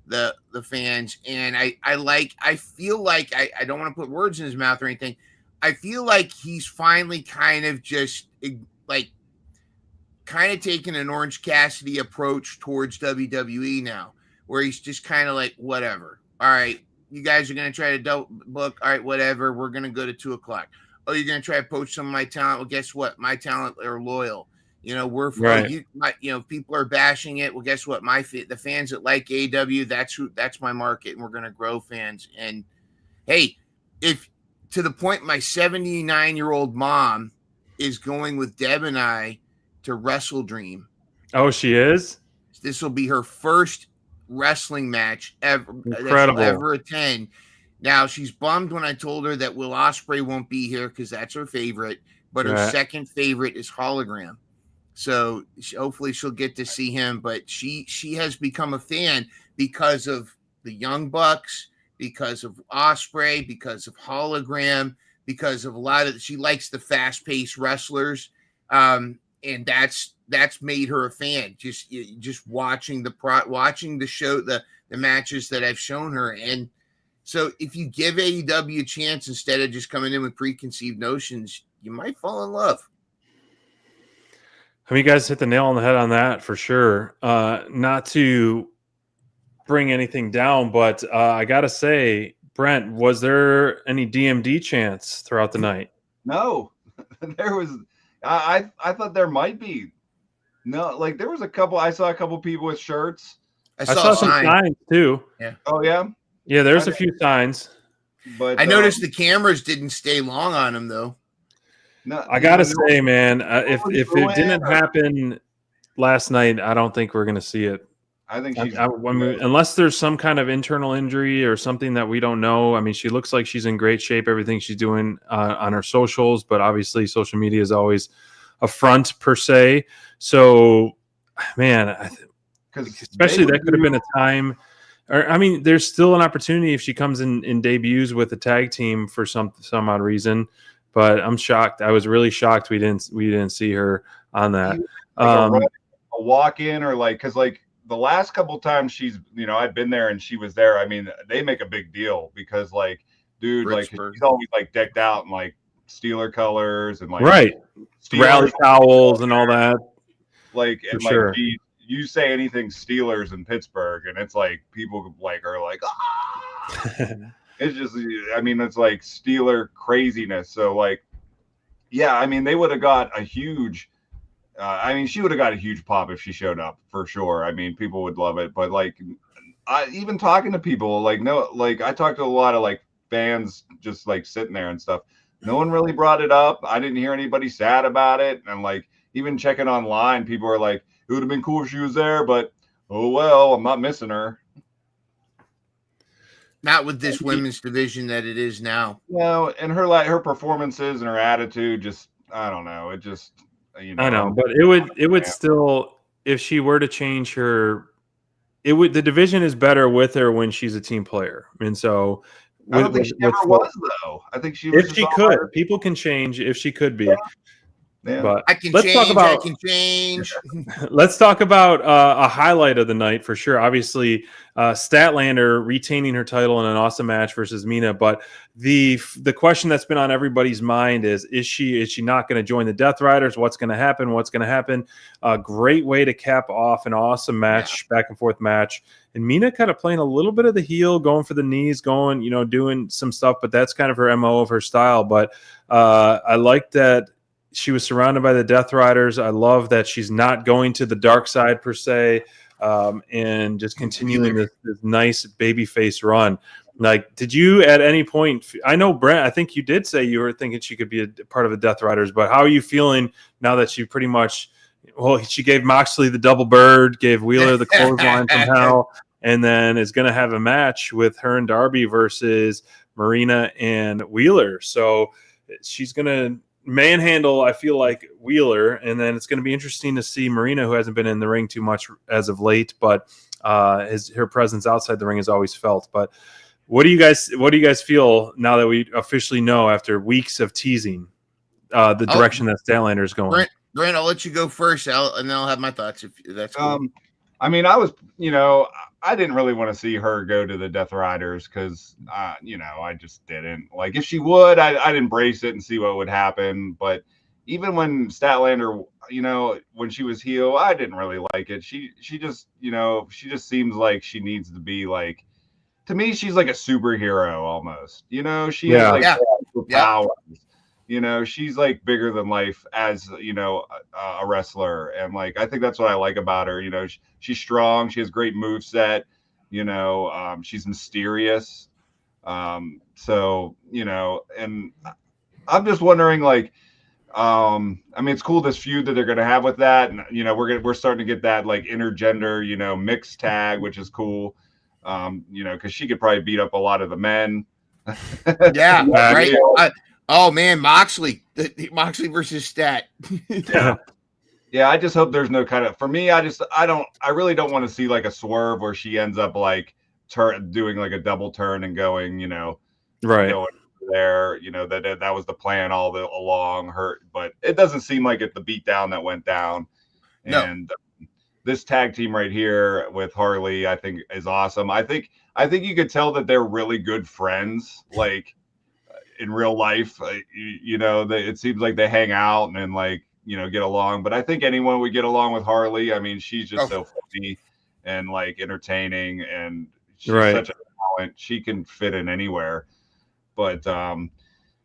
the fans, and I feel like I don't want to put words in his mouth or anything. I feel like he's finally kind of just like kind of taking an Orange Cassidy approach towards WWE now, where he's just kind of like, whatever. All right, you guys are going to try to book. All right, whatever. We're going to go to 2:00. Oh, you're going to try to poach some of my talent. Well, guess what? My talent are loyal. We're right. People are bashing it. Well, guess what? The fans that like AEW, that's my market, and we're going to grow fans. And hey, if to the point my 79-year-old mom is going with Deb and I to Wrestle Dream. Oh, she is? This will be her first wrestling match ever that she'll ever attend. Now, she's bummed when I told her that Will Ospreay won't be here because that's her favorite, but her second favorite is Hologram. So hopefully she'll get to see him. But she has become a fan because of the Young Bucks, because of Osprey, because of Hologram, because of a lot of, she likes the fast-paced wrestlers, and that's made her a fan. Just watching the show, the matches that I've shown her. And so if you give AEW a chance instead of just coming in with preconceived notions, you might fall in love. I mean, you guys hit the nail on the head on that for sure. Not to bring anything down, but I gotta say, Brent, was there any DMD chants throughout the night? No, there was. I thought there might be. No, like there was a couple. I saw a couple people with shirts. I saw some signs too. Yeah. Oh yeah. Yeah, there's a few signs. But I noticed the cameras didn't stay long on him though. No, I gotta say, man, if it didn't happen last night, I don't think we're gonna see it. I think she's unless there's some kind of internal injury or something that we don't know. I mean, she looks like she's in great shape. Everything she's doing on her socials, but obviously, social media is always a front per se. So, man, especially that could have been a time. Or I mean, there's still an opportunity if she comes in debuts with a tag team for some odd reason. But I'm shocked. I was really shocked we didn't see her on that. Like a walk in or like because like the last couple times she's I'd been there and she was there. I mean, they make a big deal because like, dude, like she's always like decked out in like Steeler colors and like rally towels and all that. Like and like you say anything Steelers in Pittsburgh and it's like people like are like it's just, I mean, it's like Steeler craziness. So like, yeah, I mean, they would have got a huge, she would have got a huge pop if she showed up for sure. I mean, people would love it. But like, even talking to people, like, I talked to a lot of like fans just like sitting there and stuff. No one really brought it up. I didn't hear anybody sad about it. And like, even checking online, people are like, it would have been cool if she was there, but oh well, I'm not missing her. Not with this women's division that it is now. No, and her performances and her attitude, just I don't know. It just I know, but it would still, if she were to change her, the division is better with her when she's a team player, and so. I don't think she ever was though. I think she was. If she could, people can change. If she could be. Yeah. But I can change. Let's talk about a highlight of the night for sure. Obviously, Statlander retaining her title in an awesome match versus Mina. But the question that's been on everybody's mind is she not going to join the Death Riders? What's going to happen? What's going to happen? A great way to cap off an awesome match, back and forth match. And Mina kind of playing a little bit of the heel, going for the knees, going, doing some stuff. But that's kind of her MO of her style. But I like that. She was surrounded by the Death Riders. I love that she's not going to the dark side per se, and just continuing this nice babyface run. Like, did you at any point? I know Brent. I think you did say you were thinking she could be a part of the Death Riders. But how are you feeling now that she pretty much? Well, she gave Moxley the double bird, gave Wheeler the clothesline from hell, and then is going to have a match with her and Darby versus Marina and Wheeler. So she's going to manhandle, I feel like, Wheeler, and then it's going to be interesting to see Marina, who hasn't been in the ring too much as of late, but her presence outside the ring is always felt. But what do you guys feel now that we officially know after weeks of teasing the direction that Statlander is going? Brent, I'll let you go first, and then I'll have my thoughts if that's cool. I mean, I didn't really want to see her go to the Death Riders because, I just didn't. Like, if she would, I'd embrace it and see what would happen. But even when Statlander, when she was heel, I didn't really like it. She just seems like she needs to be like, to me, she's like a superhero almost. She has powers. She's like bigger than life as, a wrestler. And like, I think that's what I like about her. She's strong. She has great moveset. She's mysterious. So, and I'm just wondering, like, it's cool, this feud that they're going to have with that. And, we're starting to get that like intergender, mixed tag, which is cool. Cause she could probably beat up a lot of the men. Yeah. Right. Oh man, Moxley versus Stat. Yeah, Yeah, I just hope there's no kind of, for me, I really don't want to see like a swerve where she ends up like doing like a double turn and going, Right. going there, that was the plan along her, but it doesn't seem like it, the beat down that went down. No. And this tag team right here with Harley, I think is awesome. I think you could tell that they're really good friends, like in real life. It seems like they hang out and like, get along. But I think anyone would get along with Harley. I mean, she's just so funny and like entertaining, and she's such a talent. She can fit in anywhere. But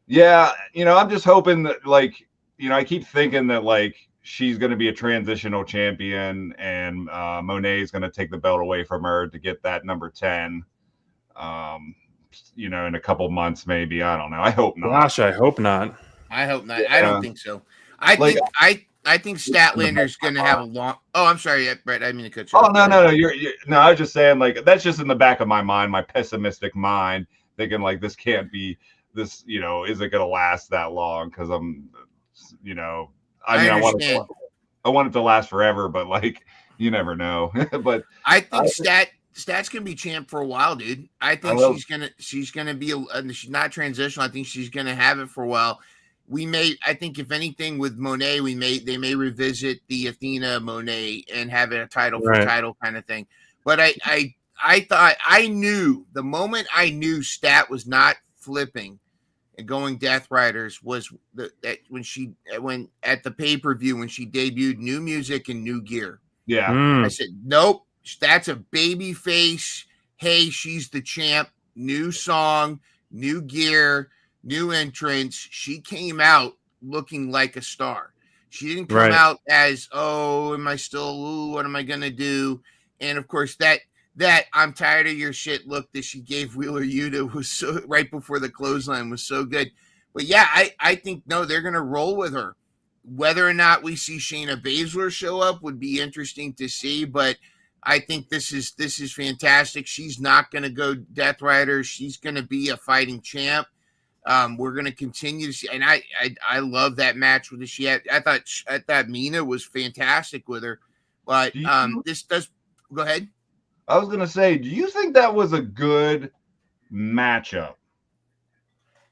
yeah, I'm just hoping that like, I keep thinking that like she's going to be a transitional champion, and Monet is going to take the belt away from her to get that number 10. In a couple months, maybe. I don't know. I hope not. Gosh, I hope not. I hope not. I don't think so. I think Statlander's going to have a long. Oh, I'm sorry, Brett. I didn't mean to cut you off. No. You're no. I was just saying, like, that's just in the back of my mind, my pessimistic mind, thinking like this can't be this. Is it going to last that long? Because I'm, I want it to last forever, but like, you never know. But I think Stat's gonna be champ for a while, dude. I think she's gonna be she's not transitional. I think she's gonna have it for a while. I think if anything with Monet, they may revisit the Athena Monet and have it a title for title kind of thing. But I thought I knew the moment I knew Stat was not flipping and going Death Riders was that when at the pay-per-view when she debuted new music and new gear. Yeah. I said, nope. That's a baby face. Hey, she's the champ. New song, new gear, new entrance. She came out looking like a star. She didn't come out as, am I still, what am I going to do? And of course, that I'm tired of your shit look that she gave Wheeler Yuta was so right before the clothesline was so good. But yeah, I think, no, they're going to roll with her. Whether or not we see Shayna Baszler show up would be interesting to see, but I think this is fantastic. She's not going to go Death Rider. She's going to be a fighting champ. We're going to continue to see, and I love that match with her. I thought Mina was fantastic with her, but this does go ahead. I was going to say, do you think that was a good matchup?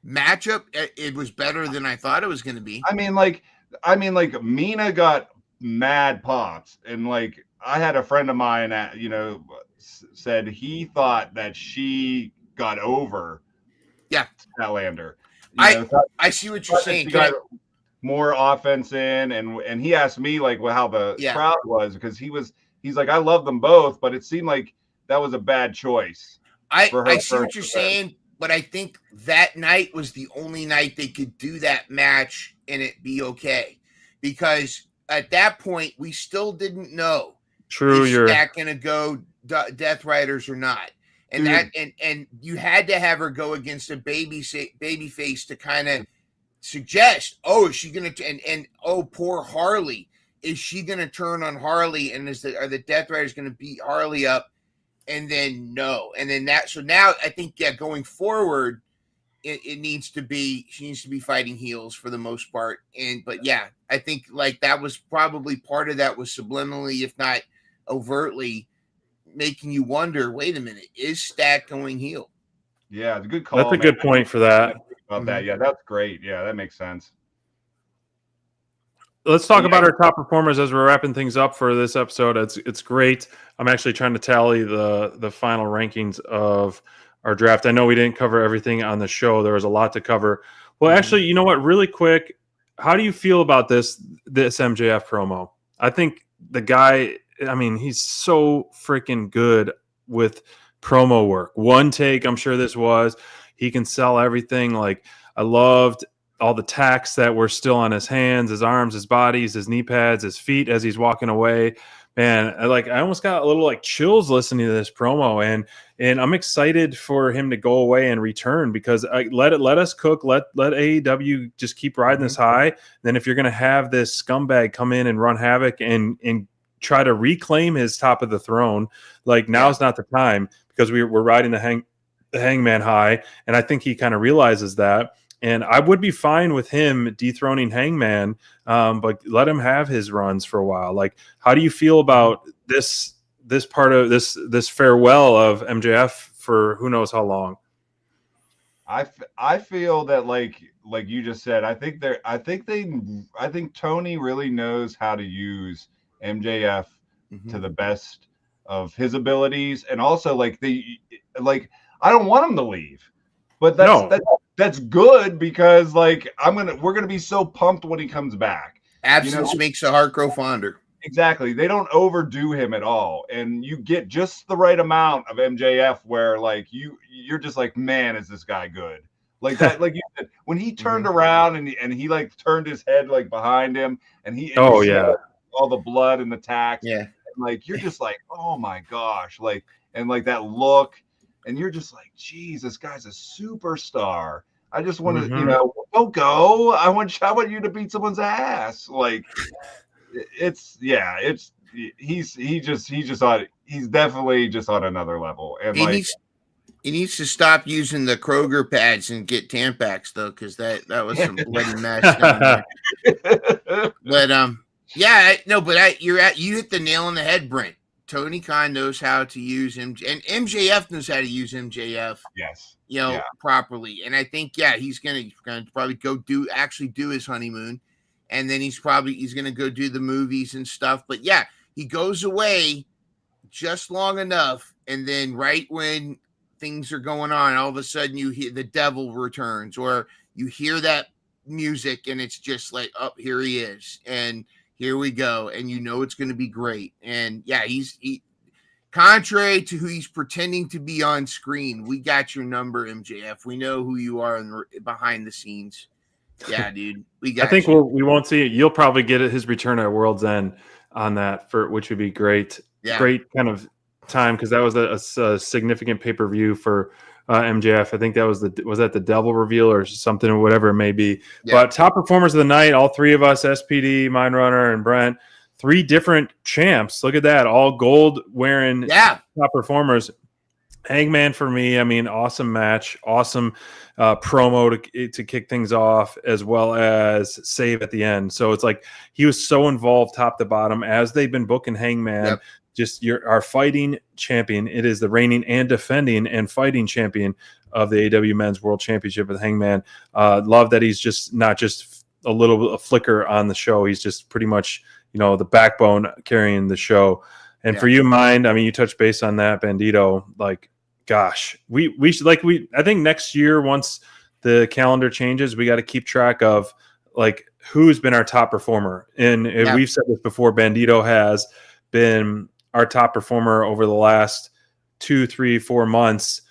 It was better than I thought it was going to be. I mean, like Mina got mad pops, and like I had a friend of mine that, said he thought that she got over Statlander. I see what you're saying. She got more offense in, and he asked me like how the crowd was, because he's like, I love them both, but it seemed like that was a bad choice. I see what you're saying, but I think that night was the only night they could do that match and it be okay, because at that point we still didn't know. True, you're not going to go Death Riders or not, and and you had to have her go against a baby face to kind of suggest, is she going to and poor Harley, is she going to turn on Harley, and are the Death Riders going to beat Harley up? And then no, and then so now I think going forward, it needs to be, she needs to be fighting heels for the most part, but I think like that was probably part of that was subliminally, if not overtly, making you wonder, wait a minute, is Stat going heel? Yeah, it's a good call. That's a good point for that. About that. Yeah, that's great. Yeah, that makes sense. Let's talk about our top performers as we're wrapping things up for this episode. It's great. I'm actually trying to tally the final rankings of our draft. I know we didn't cover everything on the show. There was a lot to cover. Well, actually, you know what? Really quick, how do you feel about this MJF promo? I think the guy, I mean, he's so freaking good with promo work. One take, I'm sure this was. He can sell everything. Like, I loved all the tacks that were still on his hands, his arms, his bodies, his knee pads, his feet as he's walking away. Man, I almost got a little like chills listening to this promo, and I'm excited for him to go away and return, because let us cook, let AEW just keep riding this high. Then if you're going to have this scumbag come in and run havoc and try to reclaim his top of the throne, like now's not the time, because we're riding the hangman high, and I think he kind of realizes that. And I would be fine with him dethroning Hangman, but let him have his runs for a while. Like, how do you feel about this part of this farewell of MJF for who knows how long? I feel that like you just said, I think Tony really knows how to use MJF to the best of his abilities, and also like I don't want him to leave, but that's good because like we're gonna be so pumped when he comes back. Absence makes the heart grow fonder. Exactly. They don't overdo him at all. And you get just the right amount of MJF where like you're just like, man, is this guy good? Like that, like you said, when he turned around and he like turned his head like behind him and you see all the blood and the tacks. Yeah. And, like you're just like, oh my gosh, like and like that look, and you're just like, geez, this guy's a superstar. I just want to, go. I want you to beat someone's ass. Like he's definitely just on another level, and he needs to stop using the Kroger pads and get Tampax though, because that was some bloody mess down there. But you hit the nail on the head, Brent. Tony Khan knows how to use him, and MJF knows how to use MJF. Yes, properly. And I think he's gonna probably go do his honeymoon. And then he's going to go do the movies and stuff. But he goes away just long enough. And then right when things are going on, all of a sudden you hear the devil returns, or you hear that music and it's just like, oh, here he is. And here we go. And it's going to be great. And he contrary to who he's pretending to be on screen, we got your number, MJF. We know who you are behind the scenes. Yeah, dude. I think we won't see it. You'll probably get his return at World's End on that, which would be great. Yeah. Great kind of time, because that was a significant pay-per-view for MJF. I think that was the Devil reveal or something, or whatever it may be. Yeah. But top performers of the night, all three of us, SPD, Mindrunner, and Brent, 3 different champs. Look at that, all gold wearing top performers. Hangman for me, I mean, awesome match, awesome promo to kick things off, as well as save at the end. So it's like he was so involved top to bottom, as they've been booking Hangman. Yep. Just our fighting champion. It is the reigning and defending and fighting champion of the AEW Men's World Championship with Hangman. Love that he's just not just a flicker on the show. He's just pretty much, the backbone carrying the show. And for you, Mind, I mean, you touched base on that, Bandito. Like, gosh, we should I think next year, once the calendar changes, we got to keep track of like who's been our top performer. And we've said this before, Bandito has been our top performer over the last 2, 3, 4 months,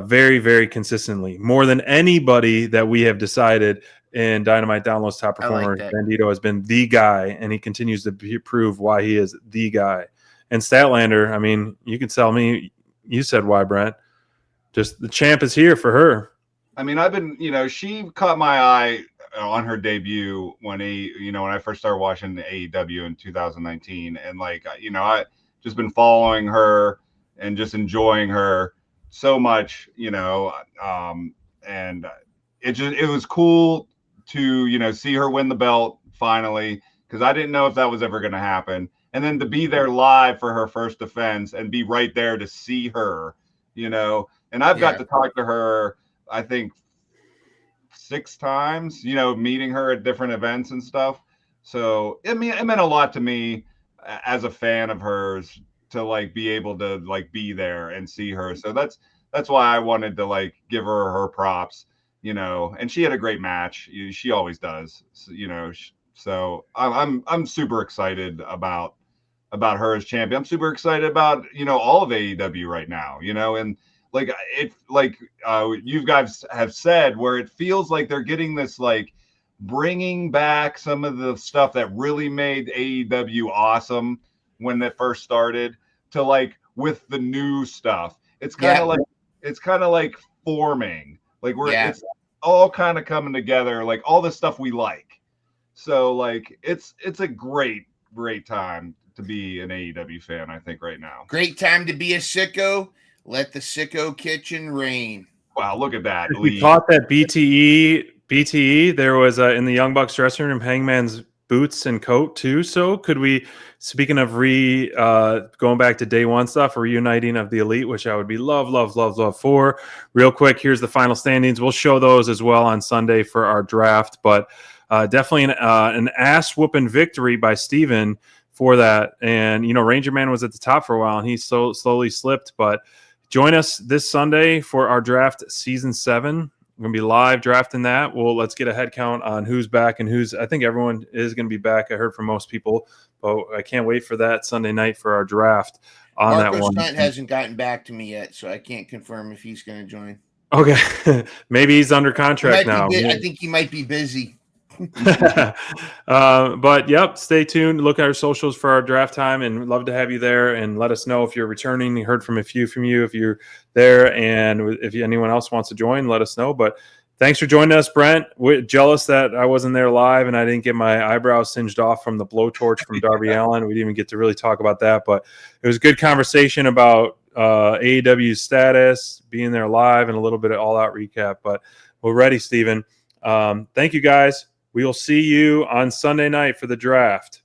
very, very consistently, more than anybody that we have decided in Dynamite Download's top performer. Like Bandito has been the guy, and he continues to prove why he is the guy. And Statlander, I mean, you can tell me, you said why, Brent. Just the champ is here for her. I mean, I've been, she caught my eye on her debut when I first started watching the AEW in 2019. And I just been following her and just enjoying her so much, and it was cool to, see her win the belt finally, because I didn't know if that was ever going to happen. And then to be there live for her first defense and be right there to see her, and I've got to talk to her, I think 6 times, meeting her at different events and stuff. So it meant a lot to me as a fan of hers to be able to be there and see her. So that's why I wanted to give her props, and she had a great match. She always does, so I'm super excited about her as champion. I'm super excited about, all of AEW right now, and you guys have said, where it feels like they're getting this, bringing back some of the stuff that really made AEW awesome when it first started to with the new stuff. It's kind of like forming, it's all kind of coming together, all the stuff we like. So it's a great time to be an AEW fan, I think, right now. Great time to be a sicko. Let the sicko kitchen reign. Wow, look at that. We caught that BTE BTE, there was in the Young Bucks dressing room, Hangman's boots and coat too. So could we, speaking of going back to day one stuff, a reuniting of the Elite, which I would be love for. Real quick, here's the final standings. We'll show those as well on Sunday for our draft, but definitely an ass whooping victory by Steven for that. And, Ranger Man was at the top for a while and he slowly slipped, but join us this Sunday for our draft season 7. We're going to be live drafting that. Well, let's get a head count on who's back and I think everyone is going to be back. I heard from most people, but I can't wait for that Sunday night for our draft on Marco that one. Stunt hasn't gotten back to me yet, so I can't confirm if he's going to join. Okay. Maybe he's under contract now. I think he might be busy. But yep, stay tuned. Look at our socials for our draft time and we'd love to have you there and let us know if you're returning. We heard from a few from you if you're there, and if anyone else wants to join, let us know. But thanks for joining us, Brent. We're jealous that I wasn't there live and I didn't get my eyebrows singed off from the blowtorch from Darby Allin. We didn't even get to really talk about that, but it was a good conversation about AEW's status, being there live, and a little bit of all-out recap. But we're ready, Steven. Thank you, guys. We will see you on Sunday night for the draft.